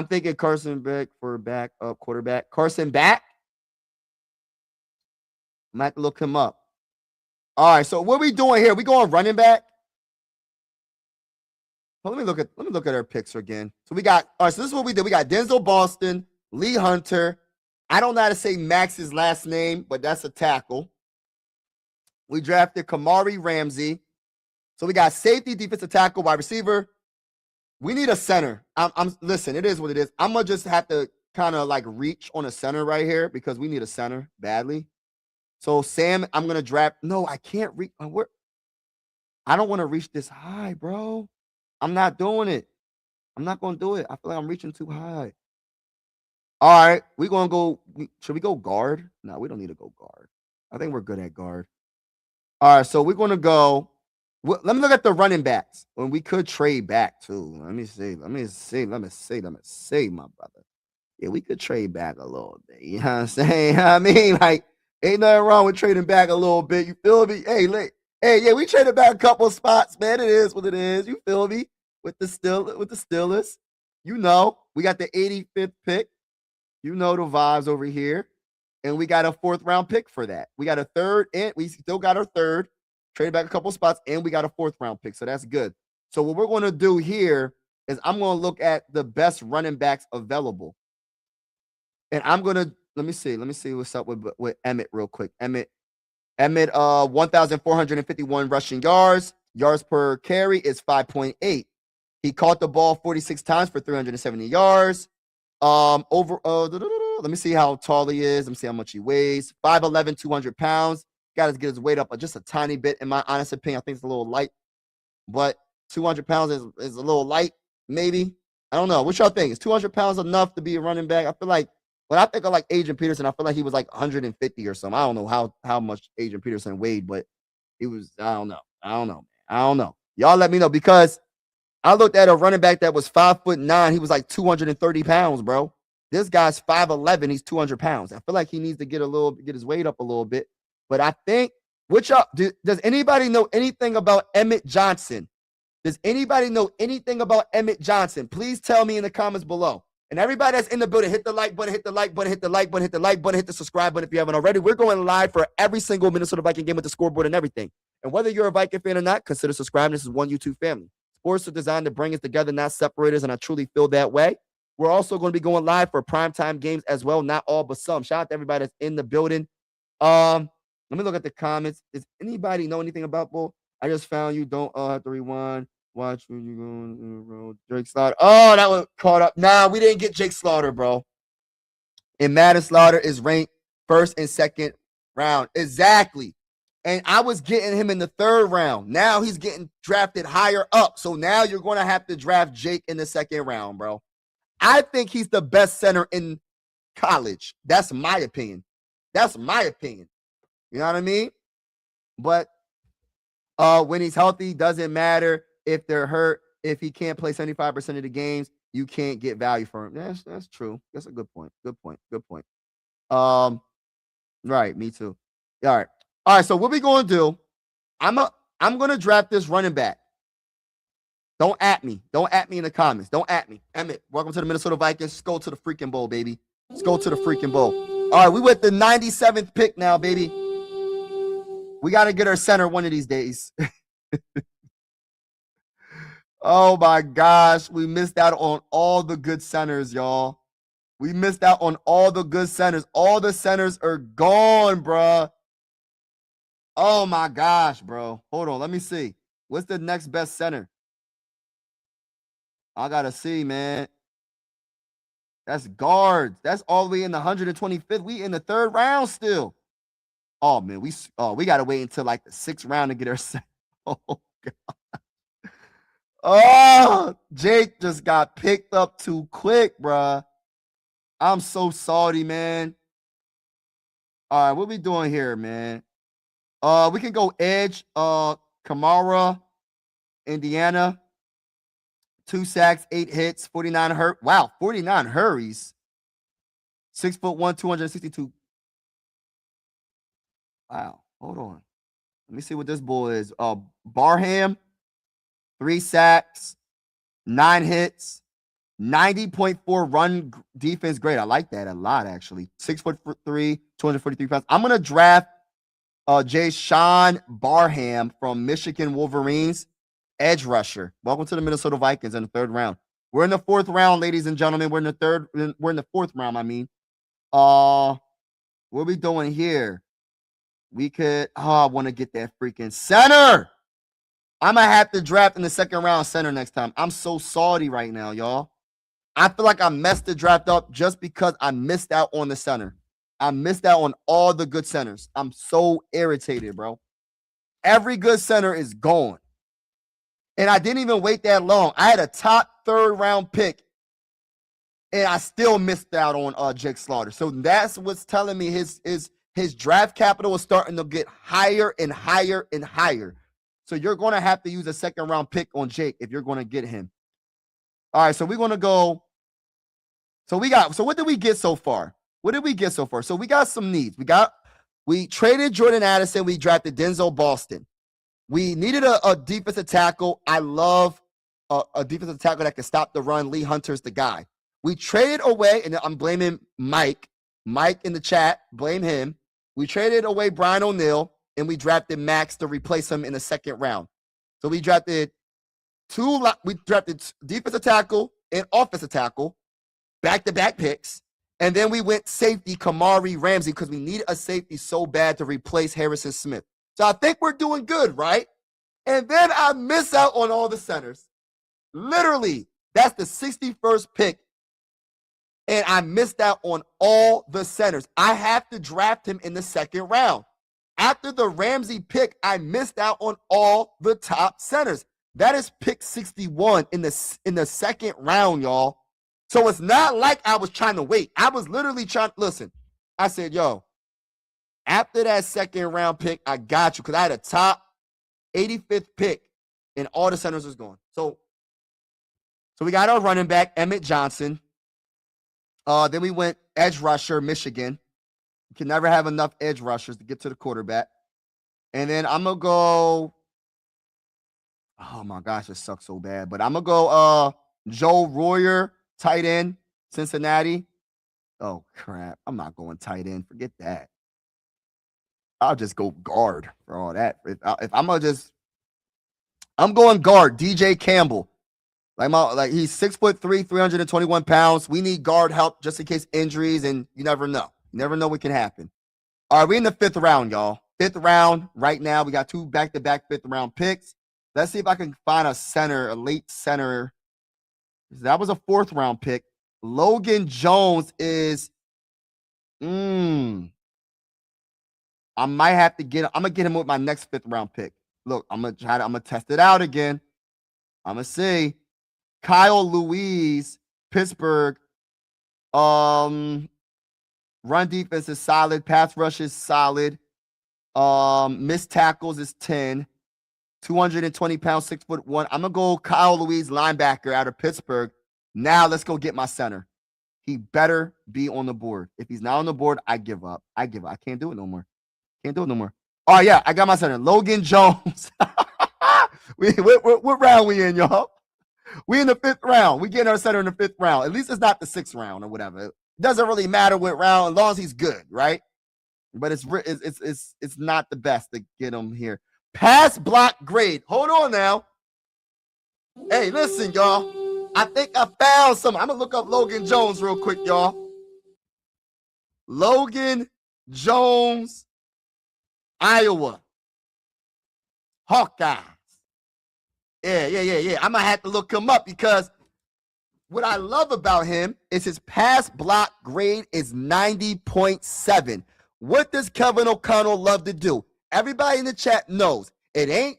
thinking Carson Beck for backup quarterback. Carson back. I might look him up. All right, so what are we doing here? We going running back? Well, let me look at our picks again. So we got all right. So this is what we did. We got Denzel Boston, Lee Hunter. I don't know how to say Max's last name, but that's a tackle. We drafted Kamari Ramsey. So we got safety, defensive tackle, wide receiver. We need a center. Listen, it is what it is. I'm gonna just have to kind of like reach on a center right here because we need a center badly. So Sam, I'm gonna draft. No, I can't reach. I don't want to reach this high, bro. I'm not doing it. I'm not gonna do it. I feel like I'm reaching too high. All right, we're gonna go. Should we go guard? No, we don't need to go guard. I think we're good at guard. All right, so we're gonna go. Let me look at the running backs when we could trade back too. Let me see, my brother. Yeah, we could trade back a little bit. You know what I'm saying? I mean, like, ain't nothing wrong with trading back a little bit. You feel me? Hey, yeah, we traded back a couple of spots, man. It is what it is. You feel me? With the Steelers. You know, we got the 85th pick. You know the vibes over here. And we got a 4th round pick for that. We got a 3rd, and we still got our 3rd. Traded back a couple of spots, and we got a 4th round pick. So that's good. So what we're going to do here is I'm going to look at the best running backs available. And I'm going to, let me see what's up with Emmett real quick. Emmett, 1,451 rushing yards. Yards per carry is 5.8. He caught the ball 46 times for 370 yards. Let me see how tall he is. Let me see how much he weighs. 5'11", 200 pounds. Got to get his weight up just a tiny bit. In my honest opinion, I think it's a little light. But 200 pounds is a little light, maybe. I don't know. What y'all think? Is 200 pounds enough to be a running back? I feel like when I think of like Adrian Peterson, I feel like he was like 150 or something. I don't know how much Adrian Peterson weighed, but he was, I don't know. Y'all let me know because I looked at a running back that was 5'9". He was like 230 pounds, bro. This guy's 5'11". He's 200 pounds. I feel like he needs to get his weight up a little bit. But I think, does anybody know anything about Emmett Johnson? Does anybody know anything about Emmett Johnson? Please tell me in the comments below. And everybody that's in the building, hit the like button, hit the like button, hit the like button, hit the like button, hit the subscribe button if you haven't already. We're going live for every single Minnesota Viking game with the scoreboard and everything. And whether you're a Viking fan or not, consider subscribing. This is one YouTube family. Sports are designed to bring us together, not separate us, and I truly feel that way. We're also going to be going live for primetime games as well, not all but some. Shout out to everybody that's in the building. Let me look at the comments. Does anybody know anything about Bull? I just found you. Don't have to rewind. Watch when you go on the road. Jake Slaughter. Oh, that one caught up. Nah, we didn't get Jake Slaughter, bro. And Madden Slaughter is ranked 1st and 2nd round. Exactly. And I was getting him in the 3rd round. Now he's getting drafted higher up. So now you're going to have to draft Jake in the 2nd round, bro. I think he's the best center in college. That's my opinion. That's my opinion. You know what I mean? But when he's healthy, doesn't matter if they're hurt. If he can't play 75% of the games, you can't get value for him. That's true. That's a good point. Good point. Good point. Right. Me too. All right. All right. So what we going to do? I'm going to draft this running back. Don't at me. Don't at me in the comments. Don't at me. Emmett, welcome to the Minnesota Vikings. Let's go to the freaking bowl, baby. Let's go to the freaking bowl. All right. We with the 97th pick now, baby. We got to get our center one of these days. Oh, my gosh. We missed out on all the good centers, y'all. We missed out on all the good centers. All the centers are gone, bruh. Oh, my gosh, bro. Hold on. Let me see. What's the next best center? I got to see, man. That's guards. That's all the way in the 125th. We in the 3rd round still. Oh, man. We got to wait until like the 6th round to get our center. Oh, God. Oh, Jake just got picked up too quick, bruh. I'm so salty, man. All right, what we doing here, man? We can go edge. Kamara, Indiana. 2 sacks, 8 hits, 49 hurt. Wow, 49 hurries. 6'1", 262. Wow, hold on. Let me see what this boy is. Barham, 3 sacks, 9 hits, 90.4 run defense grade. I like that a lot, actually. 6'3", 243 pounds. I'm gonna draft Jay Sean Barham from Michigan Wolverines, edge rusher. Welcome to the Minnesota Vikings in the 3rd round. We're in the 4th round, ladies and gentlemen. We're in the 4th round. I mean, what are we doing here? We could. I want to get that freaking center. I'm gonna have to draft in the 2nd round center next time. I'm so salty right now, y'all. I feel like I messed the draft up just because I missed out on the center. I missed out on all the good centers. I'm so irritated, bro. Every good center is gone. And I didn't even wait that long. I had a top 3rd round pick, and I still missed out on Jake Slaughter. So that's what's telling me his draft capital is starting to get higher and higher and higher. So you're going to have to use a 2nd round pick on Jake if you're going to get him. All right, so we're going to go. So what did we get so far? What did we get so far? So we got some needs. We traded Jordan Addison. We drafted Denzel Boston. We needed a defensive tackle. I love a defensive tackle that can stop the run. Lee Hunter's the guy. We traded away, and I'm blaming Mike. Mike in the chat, blame him. We traded away Brian O'Neill, and we drafted Max to replace him in the 2nd round. So we drafted defensive tackle and offensive tackle, back-to-back picks. And then we went safety, Kamari Ramsey, because we needed a safety so bad to replace Harrison Smith. So I think we're doing good, right? And then I miss out on all the centers. Literally, that's the 61st pick. And I missed out on all the centers. I have to draft him in the 2nd round. After the Ramsey pick, I missed out on all the top centers. That is pick 61 in the 2nd round, y'all. So it's not like I was trying to wait. I was literally trying. Listen, I said, yo, after that 2nd round pick, I got you, because I had a top 85th pick, and all the centers was gone. So we got our running back, Emmett Johnson. Then we went edge rusher, Michigan. You can never have enough edge rushers to get to the quarterback. And then I'm going to go. Oh, my gosh, it sucks so bad. But I'm going to go Joe Royer, tight end, Cincinnati. Oh, crap. I'm not going tight end. Forget that. I'll just go guard for all that. If I'm going guard, DJ Campbell. He's 6'3", 321 pounds. We need guard help just in case injuries, and you never know. You never know what can happen. All right, we're in the 5th round, y'all. 5th round right now. We got 2 back-to-back 5th round picks. Let's see if I can find a late center. That was a 4th round pick. Logan Jones is, I might have to get. I'm gonna get him with my next 5th round pick. Look, I'm gonna test it out again. I'm gonna see Kyle Louise, Pittsburgh. Run defense is solid. Pass rush is solid. Missed tackles is 10. 220 pounds, 6'1". I'm gonna go Kyle Louise, linebacker out of Pittsburgh. Now let's go get my center. He better be on the board. If he's not on the board, I give up. I can't do it no more. Oh yeah, I got my center, Logan Jones. What round we in, y'all? We in the 5th round. We getting our center in the 5th round. At least it's not the 6th round or whatever. It doesn't really matter what round, as long as he's good, right? But it's not the best to get him here. Pass block grade. Hold on now. Hey, listen, y'all. I think I found something. I'm gonna look up Logan Jones real quick, y'all. Logan Jones, Iowa Hawkeyes. Yeah. I'm gonna have to look him up because what I love about him is his pass block grade is 90.7. What does Kevin O'Connell love to do? Everybody in the chat knows it ain't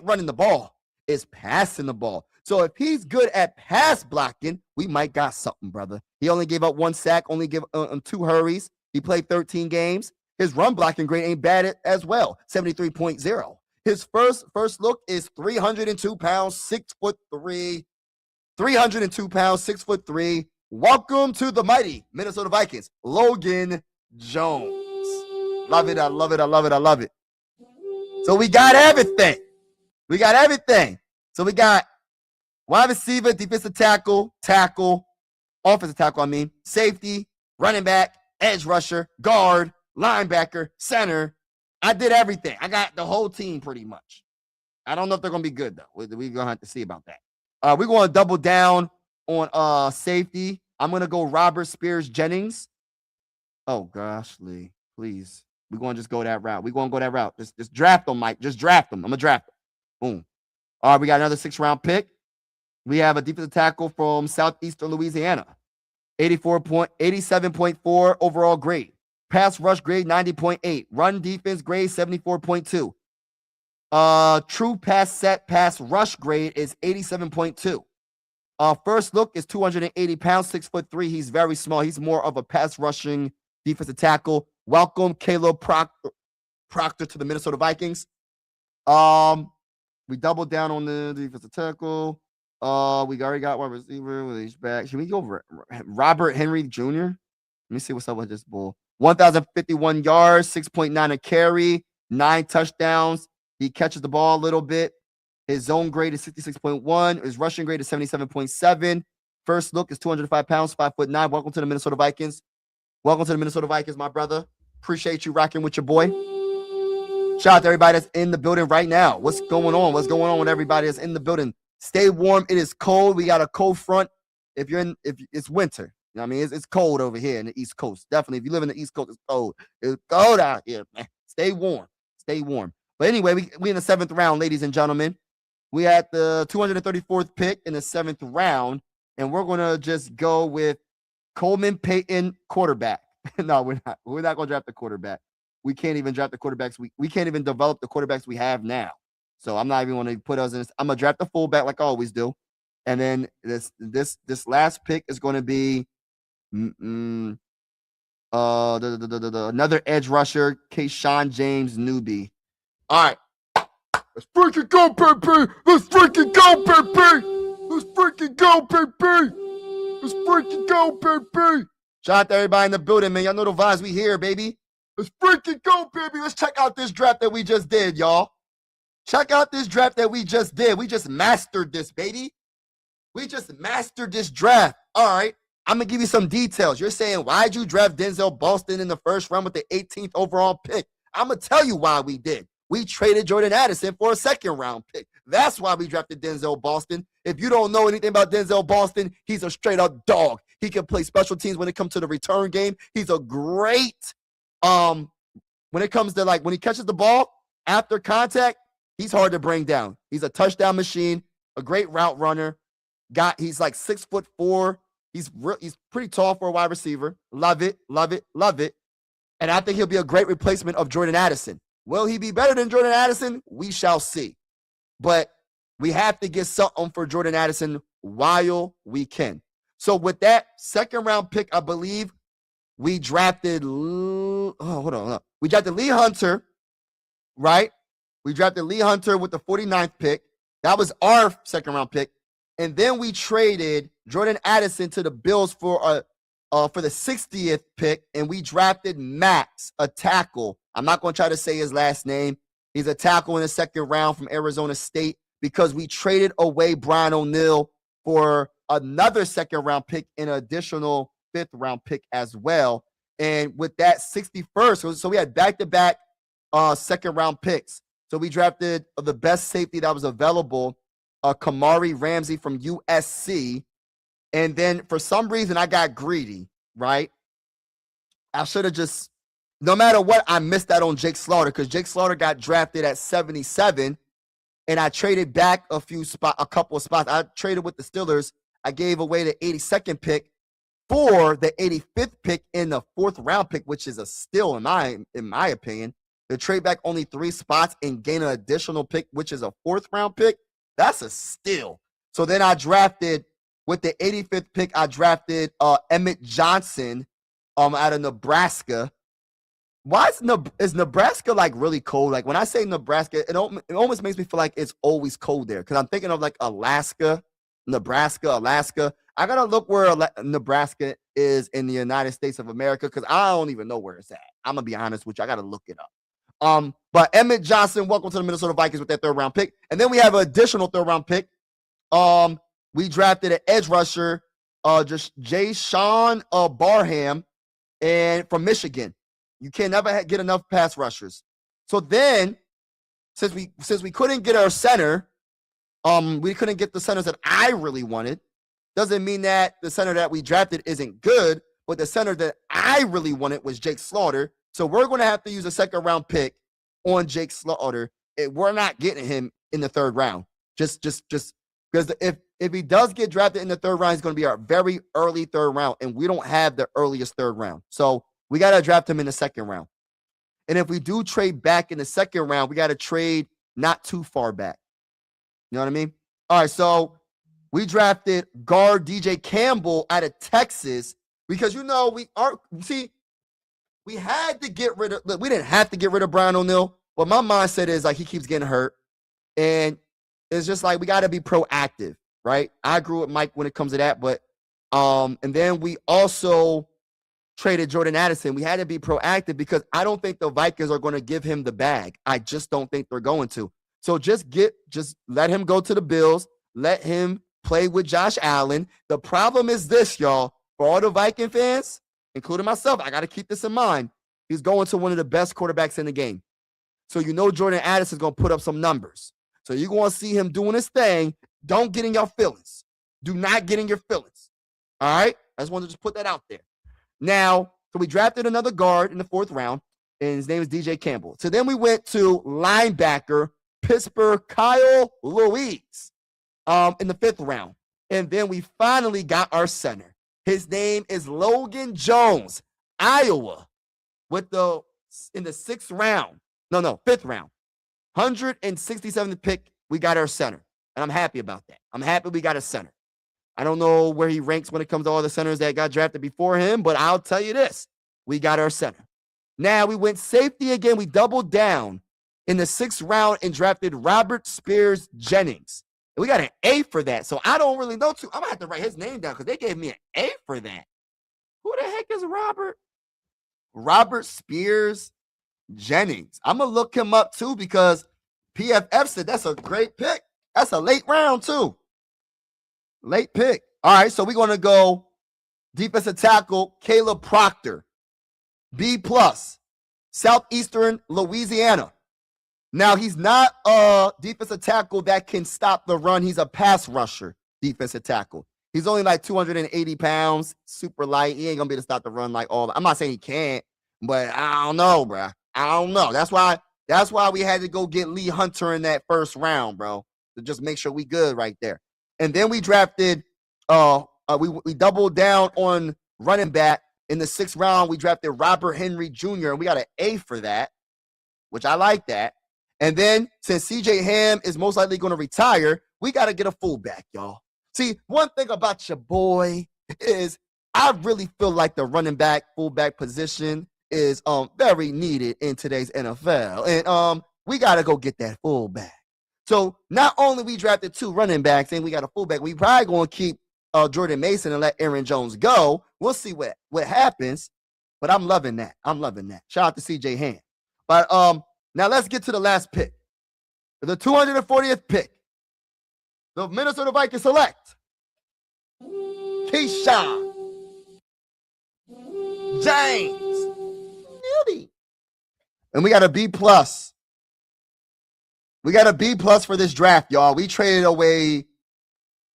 running the ball. It's passing the ball. So if he's good at pass blocking, we might got something, brother. He only gave up 1 sack, only gave 2 hurries. He played 13 games. His run blocking grade ain't bad as well, 73.0. His first look is 302 pounds, 6'3". 302 pounds, 6'3". Welcome to the mighty Minnesota Vikings, Logan Jones. Love it. I love it. So we got everything. So we got wide receiver, defensive tackle, offensive tackle, safety, running back, edge rusher, guard, linebacker, center. I did everything. I got the whole team pretty much. I don't know if they're going to be good, though. We're going to have to see about that. We're going to double down on safety. I'm going to go Robert Spears Jennings. Oh, gosh, Lee, please. We're going to just go that route. Just draft them, Mike. Just draft them. I'm going to draft them. Boom. All right, we got another 6th-round pick. We have a defensive tackle from Southeastern Louisiana. 87.4 overall grade. Pass rush grade 90.8. Run defense grade 74.2. True pass rush grade is 87.2. First look is 280 pounds, 6'3". He's very small. He's more of a pass rushing defensive tackle. Welcome, Caleb Proctor to the Minnesota Vikings. We doubled down on the defensive tackle. We already got wide receiver with H back. Should we go over Robert Henry Jr.? Let me see what's up with this bull. 1,051 yards, 6.9 a carry, 9 touchdowns. He catches the ball a little bit. His zone grade is 66.1. His rushing grade is 77.7. First look is 205 pounds, 5'9". Welcome to the Minnesota Vikings. My brother. Appreciate you rocking with your boy. Shout out to everybody that's in the building right now. What's going on with everybody that's in the building? Stay warm. It is cold. We got a cold front. If it's winter, you know what I mean? It's cold over here in the East Coast. Definitely. If you live in the East Coast, it's cold. It's cold out here, man. Stay warm. But anyway, we in the 7th round, ladies and gentlemen. We had the 234th pick in the 7th round, and we're going to just go with Coleman Payton, quarterback. No, we're not. We're not going to draft the quarterback. We can't even draft the quarterbacks. We can't even develop the quarterbacks we have now. So I'm not even going to put us in this. I'm going to draft the fullback like I always do. And then this last pick is going to be another edge rusher, Kayshawn James Newby. All right. Let's freaking go, baby. Let's freaking go, baby. Shout out to everybody in the building, man. Y'all know the vibes we here, baby. Let's freaking go, baby. Let's check out this draft that we just did, y'all. We just mastered this, baby. We just mastered this draft. All right. I'm going to give you some details. You're saying, why'd you draft Denzel Boston in the 1st round with the 18th overall pick? I'm going to tell you why we did. We traded Jordan Addison for a 2nd-round pick. That's why we drafted Denzel Boston. If you don't know anything about Denzel Boston, he's a straight-up dog. He can play special teams when it comes to the return game. He's a great, when it comes to, when he catches the ball after contact, he's hard to bring down. He's a touchdown machine, a great route runner. He's like 6'4". He's pretty tall for a wide receiver. Love it. And I think he'll be a great replacement of Jordan Addison. Will he be better than Jordan Addison? We shall see. But we have to get something for Jordan Addison while we can. So with that second round pick, I believe we drafted, hold on. We drafted Lee Hunter, right? We drafted Lee Hunter with the 49th pick. That was our second round pick. And then we traded Jordan Addison to the Bills for the 60th pick, and we drafted Max, a tackle. I'm not going to try to say his last name. He's a tackle in the second round from Arizona State, because we traded away Brian O'Neill for another second round pick and an additional 5th round pick as well. And with that 61st, so we had back-to-back second round picks. So we drafted the best safety that was available, Kamari Ramsey from USC. And then for some reason, I got greedy, right? I should have just, no matter what, I missed out on Jake Slaughter, because Jake Slaughter got drafted at 77, and I traded back a couple of spots. I traded with the Steelers. I gave away the 82nd pick for the 85th pick in the 4th round pick, which is a steal in my opinion. To trade back only 3 spots and gain an additional pick, which is a 4th round pick, that's a steal. So then I drafted, with the 85th pick, I drafted Emmett Johnson out of Nebraska. Why is Nebraska like really cold? Like when I say Nebraska, it almost makes me feel like it's always cold there, because I'm thinking of like Alaska, Nebraska, Alaska. I got to look where Nebraska is in the United States of America, because I don't even know where it's at. I'm going to be honest with you. I got to look it up. But Emmett Johnson, welcome to the Minnesota Vikings with that 3rd round pick. And then we have an additional 3rd round pick. We drafted an edge rusher, just Jay Sean Barham, and from Michigan. You can never get enough pass rushers. So then, since we couldn't get our center, we couldn't get the centers that I really wanted. Doesn't mean that the center that we drafted isn't good, but the center that I really wanted was Jake Slaughter. So we're going to have to use a 2nd round pick on Jake Slaughter. We're not getting him in the 3rd round. Just because if he does get drafted in the 3rd round, he's going to be our very early 3rd round, and we don't have the earliest 3rd round. So we got to draft him in the 2nd round. And if we do trade back in the 2nd round, we got to trade not too far back. You know what I mean? All right, so we drafted guard DJ Campbell out of Texas, because, we had to get rid of, we didn't have to get rid of Brian O'Neill, but my mindset is like he keeps getting hurt. And it's just like we got to be proactive, right? I agree with Mike when it comes to that, but and then we also traded Jordan Addison. We had to be proactive because I don't think the Vikings are going to give him the bag. I just don't think they're going to. So just let him go to the Bills. Let him play with Josh Allen. The problem is this, y'all, for all the Viking fans, including myself, I got to keep this in mind. He's going to one of the best quarterbacks in the game. So Jordan Addison is going to put up some numbers. So you're going to see him doing his thing. Don't get in your feelings. Do not get in your feelings. All right? I just wanted to just put that out there. Now, so we drafted another guard in the 4th round, and his name is DJ Campbell. So then we went to linebacker Pittsburgh Kyle Louise in the 5th round. And then we finally got our center. His name is Logan Jones, Iowa, in the 6th round. No, 5th round. 167th pick, we got our center. And I'm happy about that. I'm happy we got a center. I don't know where he ranks when it comes to all the centers that got drafted before him, but I'll tell you this. We got our center. Now we went safety again. We doubled down in the 6th round and drafted Robert Spears Jennings. And we got an A for that. So I don't really know I'm going to have to write his name down because they gave me an A for that. Who the heck is Robert? Robert Spears Jennings. I'm going to look him up too because PFF said that's a great pick. That's a late round too. Late pick. All right, so we're going to go defensive tackle Caleb Proctor, B+, Southeastern Louisiana. Now, he's not a defensive tackle that can stop the run. He's a pass rusher defensive tackle. He's only like 280 pounds, super light. He ain't going to be able to stop the run like all. I'm not saying he can't, but I don't know, bro. I don't know. That's why we had to go get Lee Hunter in that 1st round, bro, to just make sure we good right there. And then we drafted, we doubled down on running back In the 6th round, we drafted Robert Henry Jr., and we got an A for that, which I like that. And then, since C.J. Ham is most likely going to retire, we got to get a fullback, y'all. See, one thing about your boy is I really feel like the running back, fullback position is very needed in today's NFL. And we got to go get that fullback. So not only we drafted 2 running backs and we got a fullback, we probably going to keep Jordan Mason and let Aaron Jones go. We'll see what happens. But I'm loving that. Shout out to C.J. Ham. But now let's get to the last pick. The 240th pick. The Minnesota Vikings select Keyshawn James. And we got a B+. We got a B+ for this draft, y'all. We traded away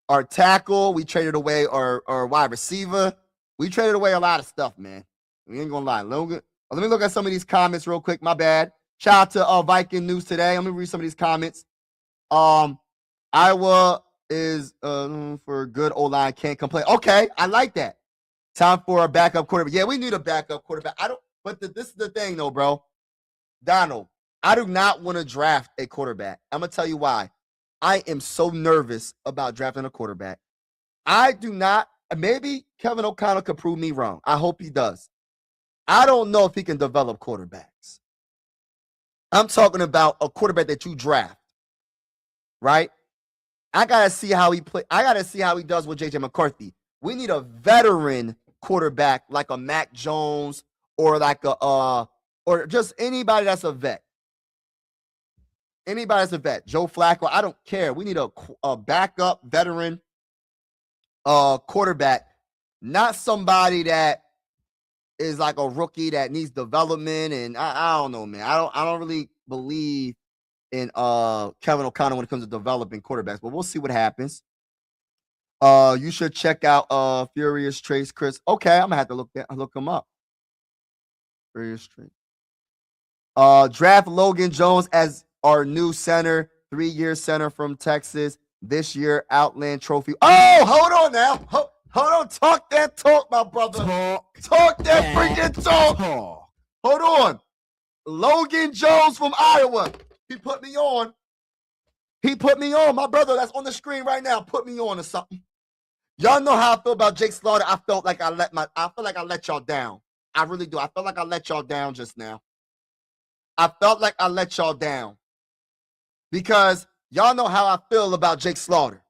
our tackle. We traded away our wide receiver. We traded away a lot of stuff, man. We ain't gonna lie. Let me look at some of these comments real quick. My bad. Shout out to Viking News today. Let me read some of these comments. Iowa is for good O-line, can't complain. Okay, I like that. Time for a backup quarterback. Yeah, we need a backup quarterback. This is the thing though, bro. Donald, I do not want to draft a quarterback. I'm gonna tell you why. I am so nervous about drafting a quarterback. I do not. Maybe Kevin O'Connell could prove me wrong. I hope he does. I don't know if he can develop quarterbacks. I'm talking about a quarterback that you draft, right? I gotta see how he play. I gotta see how he does with JJ McCarthy. We need a veteran quarterback like a Mac Jones or like or just anybody that's a vet. Anybody that's a vet. Joe Flacco. I don't care. We need a backup veteran quarterback, not somebody that is like a rookie that needs development. And I don't know, man. I don't really believe in Kevin O'Connell when it comes to developing quarterbacks, but we'll see what happens. You should check out Furious Trace, Chris. Okay, I'm gonna have to look him up. Furious Trace. Draft Logan Jones as our new center, 3-year center from Texas. This year, Outland Trophy. Oh, hold on now. Hold on. Talk that talk, my brother. Talk that freaking talk. Hold on. Logan Jones from Iowa. He put me on. My brother, that's on the screen right now. Put me on or something. Y'all know how I feel about Jake Slaughter. I feel like I let y'all down. I really do. I felt like I let y'all down just now. Because y'all know how I feel about Jake Slaughter.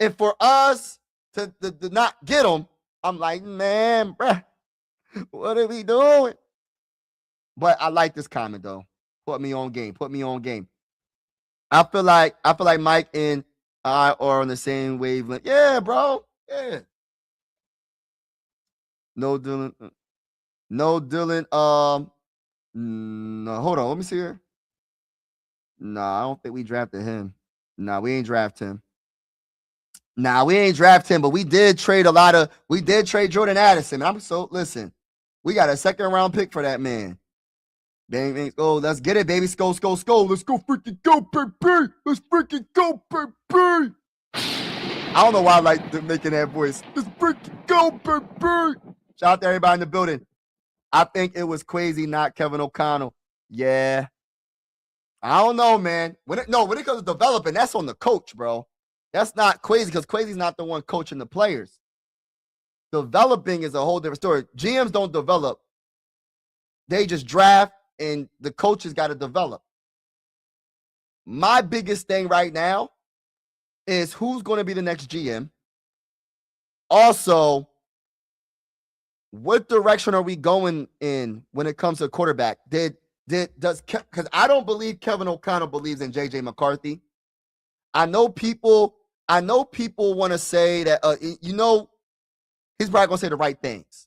And for us to not get him, I'm like, man, bruh, what are we doing? But I like this comment though. Put me on game. I feel like Mike and I are on the same wavelength. Yeah, bro. Yeah. No Dylan. No, hold on. Let me see here. No, I don't think we drafted him. No, we ain't draft him. But we did trade Jordan Addison. Listen, we got a 2nd round pick for that man. Bang, bang. Oh, let's get it, baby. Let's go. Let's go freaking go, baby. Let's freaking go, baby. I don't know why I like making that voice. Let's freaking go, baby. Shout out to everybody in the building. I think it was Kwesi, not Kevin O'Connell. Yeah. I don't know, man. When it comes to developing, that's on the coach, bro. That's not Kwesi, because Kwesi's not the one coaching the players. Developing is a whole different story. GMs don't develop. They just draft, and the coaches got to develop. My biggest thing right now is who's going to be the next GM. Also, what direction are we going in when it comes to quarterback? Because I don't believe Kevin O'Connell believes in JJ McCarthy. I know people want to say that he's probably gonna say the right things.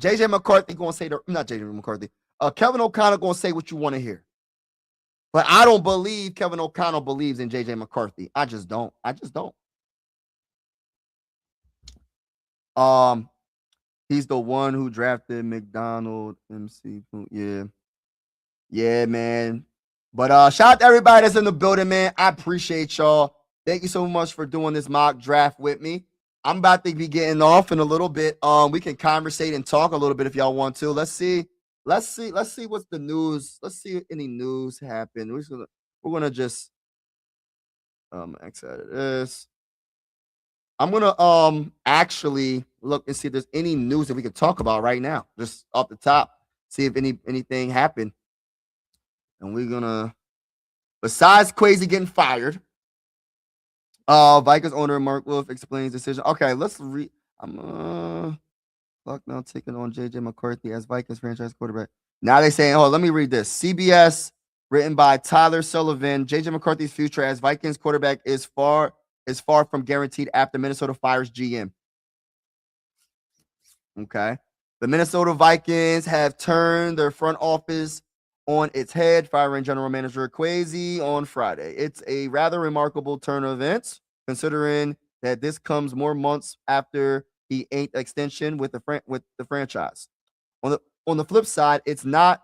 JJ McCarthy gonna say not JJ McCarthy. Kevin O'Connell gonna say what you want to hear. But I don't believe Kevin O'Connell believes in JJ McCarthy. I just don't. He's the one who drafted McDonald MC. Yeah, man. But shout out to everybody that's in the building, man. I appreciate y'all. Thank you so much for doing this mock draft with me. I'm about to be getting off in a little bit. We can conversate and talk a little bit if y'all want to. Let's see what's the news. Let's see if any news happened. We're gonna just exit this. I'm gonna actually look and see if there's any news that we could talk about right now, just off the top. See if anything happened. And we're gonna, besides Kwesi getting fired, Vikings owner Mark Wolf explains decision. Okay, let's read. Luck now taking on JJ McCarthy as Vikings franchise quarterback. Now they saying, let me read this. CBS, written by Tyler Sullivan. JJ McCarthy's future as Vikings quarterback is far from guaranteed after Minnesota fires GM. Okay. The Minnesota Vikings have turned their front office on its head, firing general manager Kwesi on Friday. It's a rather remarkable turn of events, considering that this comes more months after he inked extension with the franchise. On the flip side, it's not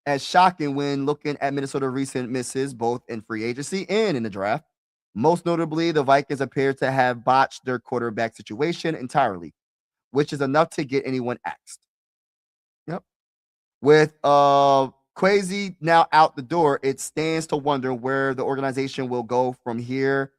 as shocking when looking at Minnesota's recent misses, both in free agency and in the draft. Most notably, the Vikings appear to have botched their quarterback situation entirely, which is enough to get anyone axed. Yep. With Kwesi now out the door, it stands to wonder where the organization will go from here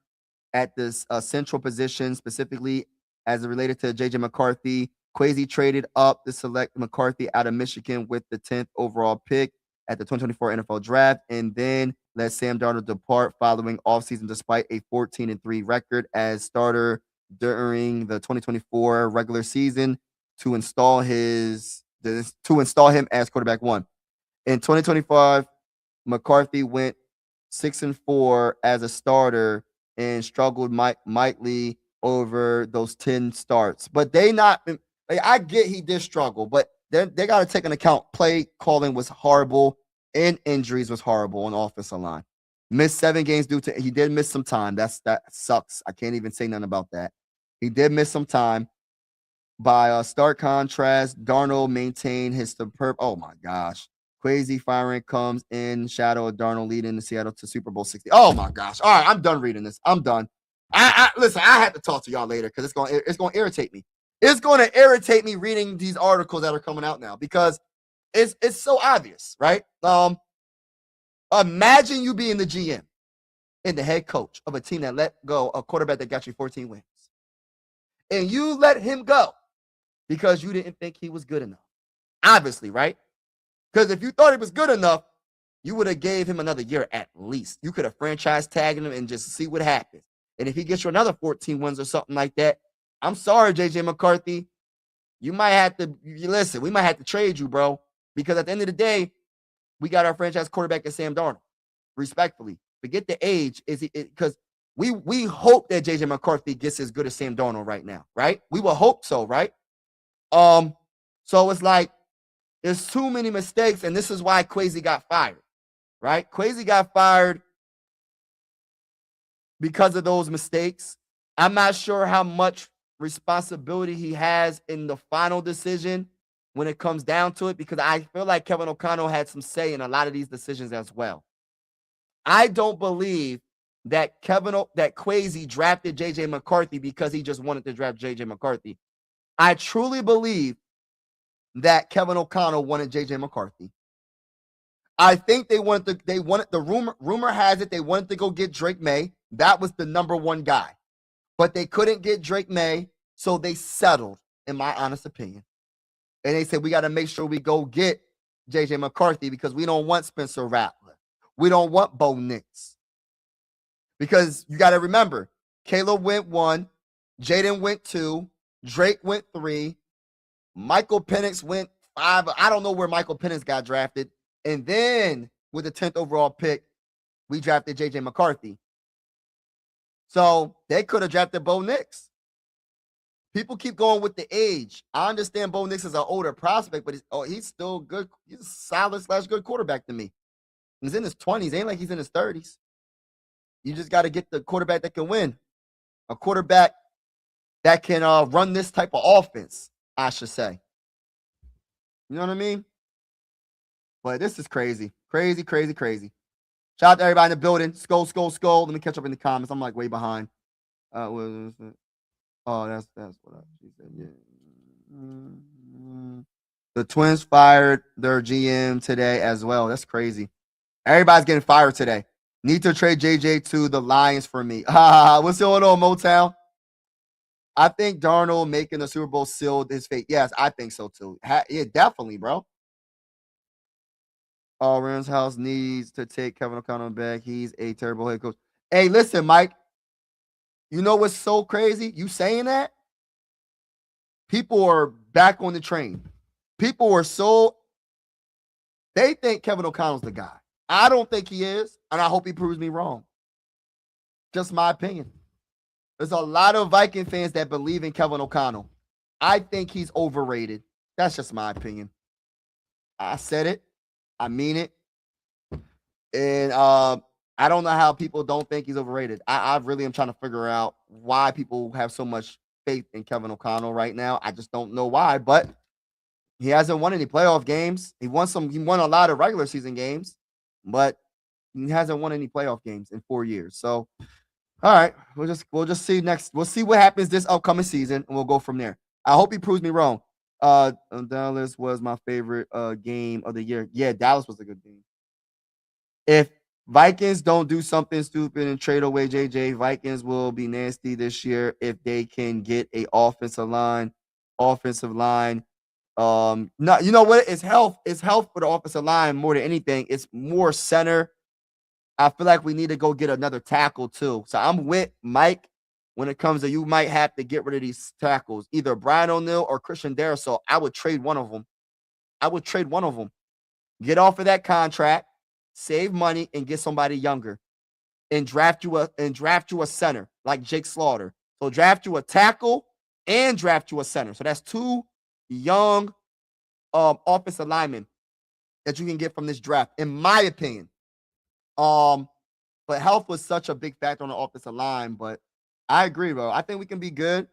at this central position, specifically as it related to JJ McCarthy. Kwesi traded up to select McCarthy out of Michigan with the 10th overall pick at the 2024 NFL Draft, and then let Sam Darnold depart following offseason despite a 14-3 record as starter during the 2024 regular season to install him as quarterback one. In 2025, McCarthy went 6-4 as a starter and struggled mightily over those 10 starts. But I get he did struggle, but they got to take into account play calling was horrible and injuries was horrible on the offensive line. Missed 7 games he did miss some time. That sucks. I can't even say nothing about that. He did miss some time. By stark contrast, Darnold maintained his superb. Oh my gosh. Kwesi firing comes in shadow of Darnold leading the Seattle to Super Bowl 60. Oh my gosh. All right, I'm done reading this. I'm done. Listen, I have to talk to y'all later because it's going to irritate me. It's going to irritate me reading these articles that are coming out now because it's so obvious, right? Imagine you being the GM and the head coach of a team that let go a quarterback that got you 14 wins. And you let him go because you didn't think he was good enough. Obviously, right? Because if you thought he was good enough, you would have gave him another year at least. You could have franchise tagged him and just see what happens. And if he gets you another 14 wins or something like that, I'm sorry, JJ McCarthy. You might have to listen. We might have to trade you, bro. Because at the end of the day, we got our franchise quarterback at Sam Darnold. Respectfully, forget the age. Because we hope that JJ McCarthy gets as good as Sam Darnold right now, right? We will hope so, right? So it's like there's too many mistakes, and this is why Kwesi got fired, right? Kwesi got fired because of those mistakes. I'm not sure how much responsibility he has in the final decision when it comes down to it, because I feel like Kevin O'Connell had some say in a lot of these decisions as well. I don't believe that Kwesi drafted JJ McCarthy because he just wanted to draft JJ McCarthy. I truly believe that Kevin O'Connell wanted JJ McCarthy. I think they wanted the rumor has it they wanted to go get Drake May. That was the number one guy. But they couldn't get Drake May, so they settled, in my honest opinion. And they said, we got to make sure we go get JJ McCarthy because we don't want Spencer Rattler. We don't want Bo Nix. Because you got to remember, Caleb went 1, Jaden went 2, Drake went 3, Michael Penix went 5. I don't know where Michael Penix got drafted. And then with the 10th overall pick, we drafted JJ McCarthy. So they could have drafted Bo Nix. People keep going with the age. I understand Bo Nix is an older prospect, but he's still good. He's a solid / good quarterback to me. He's in his 20s. Ain't like he's in his 30s. You just got to get the quarterback that can win. A quarterback that can run this type of offense, I should say. You know what I mean? But this is crazy. Crazy, crazy, crazy. Shout out to everybody in the building. Skull. Let me catch up in the comments. I'm like way behind. Oh, that's what she said. Yeah. The Twins fired their GM today as well. That's crazy. Everybody's getting fired today. Need to trade JJ to the Lions for me. What's going on, Motown? I think Darnold making the Super Bowl sealed his fate. Yes, I think so too. Yeah, definitely, bro. Rams house needs to take Kevin O'Connell back. He's a terrible head coach. Hey, listen, Mike. You know what's so crazy? You saying that? People are back on the train. People are they think Kevin O'Connell's the guy. I don't think he is, and I hope he proves me wrong. Just my opinion. There's a lot of Viking fans that believe in Kevin O'Connell. I think he's overrated. That's just my opinion. I said it. I mean it. And I don't know how people don't think he's overrated. I really am trying to figure out why people have so much faith in Kevin O'Connell right now. I just don't know why, but he hasn't won any playoff games. He won a lot of regular season games, but he hasn't won any playoff games in 4 years. So, all right, we'll just see next. We'll see what happens this upcoming season, and we'll go from there. I hope he proves me wrong. Dallas was my favorite game of the year. Yeah, Dallas was a good game. If Vikings don't do something stupid and trade away JJ, Vikings will be nasty this year if they can get a offensive line. No, you know what? It's health. It's health for the offensive line more than anything. It's more center. I feel like we need to go get another tackle too. So I'm with Mike when it comes to you might have to get rid of these tackles, either Brian O'Neill or Christian Darrisaw. I would trade one of them. Get off of that contract, save money, and get somebody younger, and draft you a center like Jake Slaughter. So draft you a tackle and draft you a center. So that's two young offensive linemen that you can get from this draft, in my opinion. But health was such a big factor on the offensive line. But I agree, bro. I think we can be good,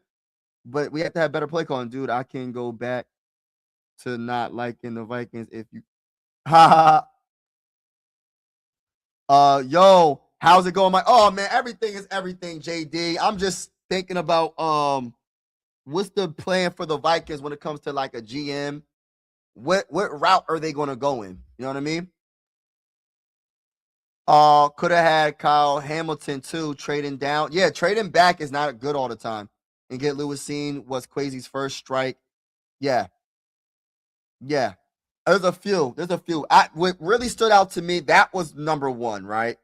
but we have to have better play calling, dude. I can go back to not liking the Vikings if you. Yo, how's it going, Mike? Oh man, everything is everything, JD. I'm just thinking about what's the plan for the Vikings when it comes to like a GM? What route are they going to go in? You know what I mean? Could have had Kyle Hamilton too, trading down. Yeah, trading back is not good all the time. And get Lewisine was Kwesi's first strike. Yeah. There's a few. What really stood out to me, that was number one, right?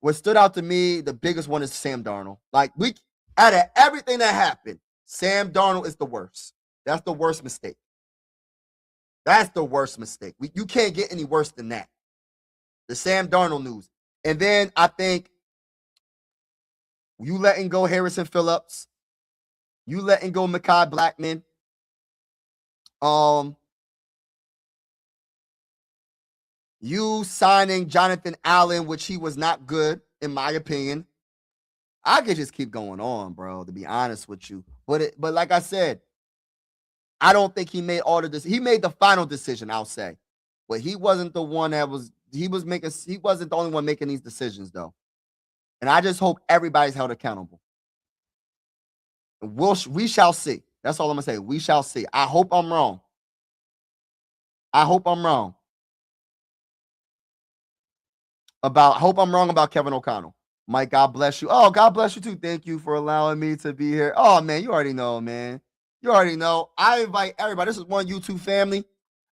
What stood out to me, the biggest one is Sam Darnold. Like out of everything that happened, Sam Darnold is the worst. That's the worst mistake. You can't get any worse than that. The Sam Darnold news. And then I think you letting go Harrison Phillips, you letting go Mekhi Blackman, you signing Jonathan Allen, which he was not good, in my opinion. I could just keep going on, bro, to be honest with you. But like I said, I don't think he made all of this. He made the final decision, I'll say. But he wasn't the one that was he wasn't the only one making these decisions, though. And I just hope everybody's held accountable. We shall see. That's all I'm gonna say. We shall see. I hope I'm wrong. Hope I'm wrong about Kevin O'Connell. Mike, God bless you. Oh, God bless you too. Thank you for allowing me to be here. Oh man, you already know, man. I invite everybody. This is one YouTube family.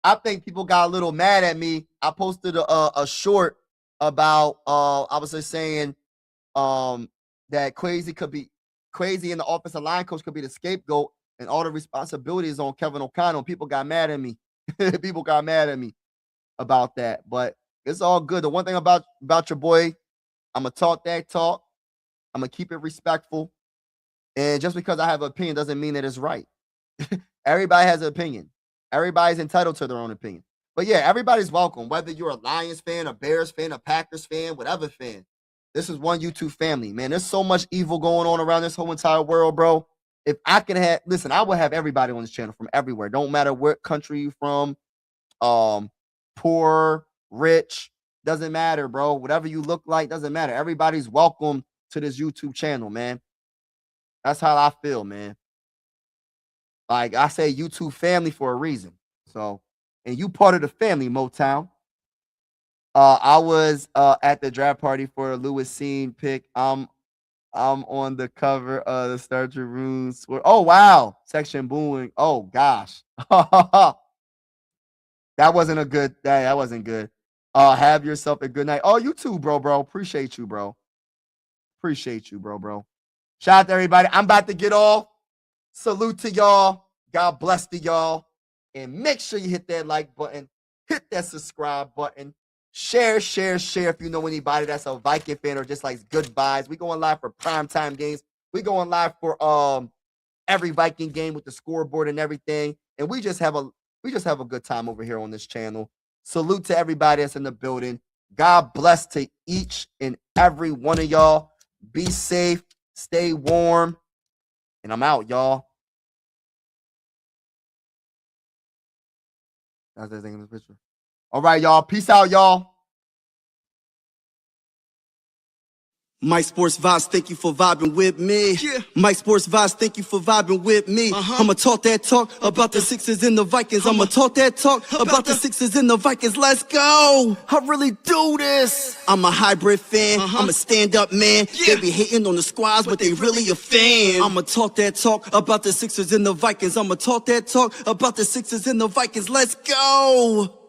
I think people got a little mad at me. I posted a short about I was just saying that Kwesi and the offensive line coach could be the scapegoat and all the responsibilities on Kevin O'Connell. People got mad at me. About that, but it's all good. The one thing about your boy, I'm gonna talk that talk. I'm gonna keep it respectful, and just because I have an opinion doesn't mean that it's right. Everybody has an opinion. Everybody's entitled to their own opinion. But yeah, everybody's welcome. Whether you're a Lions fan, a Bears fan, a Packers fan, whatever fan. This is one YouTube family, man. There's so much evil going on around this whole entire world, bro. If I can I will have everybody on this channel from everywhere. Don't matter what country you're from, poor, rich, doesn't matter, bro. Whatever you look like doesn't matter. Everybody's welcome to this YouTube channel, man. That's how I feel, man. Like I say, YouTube family for a reason. So, and you part of the family, Motown. I was at the draft party for a Lewis Scene pick. I'm on the cover of the Star Runes. Oh wow, section booing. Oh gosh, that wasn't a good. That wasn't good. Have yourself a good night. Oh, you too, bro. Appreciate you, bro. Shout out to everybody. I'm about to get off. Salute to y'all. God bless to y'all. And make sure you hit that like button, hit that subscribe button, share if you know anybody that's a Viking fan or just likes good vibes. We going live for primetime games. We going live for every Viking game with the scoreboard and everything. And we just have a good time over here on this channel. Salute to everybody that's in the building. God bless to each and every one of y'all. Be safe, stay warm, and I'm out, y'all. That's the thing in the picture. All right, y'all. Peace out, y'all. Mike Sports Vibes, thank you for vibing with me. Yeah. Mike Sports Vibes, thank you for vibing with me. I'ma talk that talk about the Sixers and the Vikings. I'ma talk that talk about the Sixers and the Vikings. Let's go. I really do this. I'm a hybrid fan. I'm a stand-up man. Yeah. They be hating on the squads, but they really a fan. I'ma talk that talk about the Sixers and the Vikings. I'ma talk that talk about the Sixers and the Vikings. Let's go.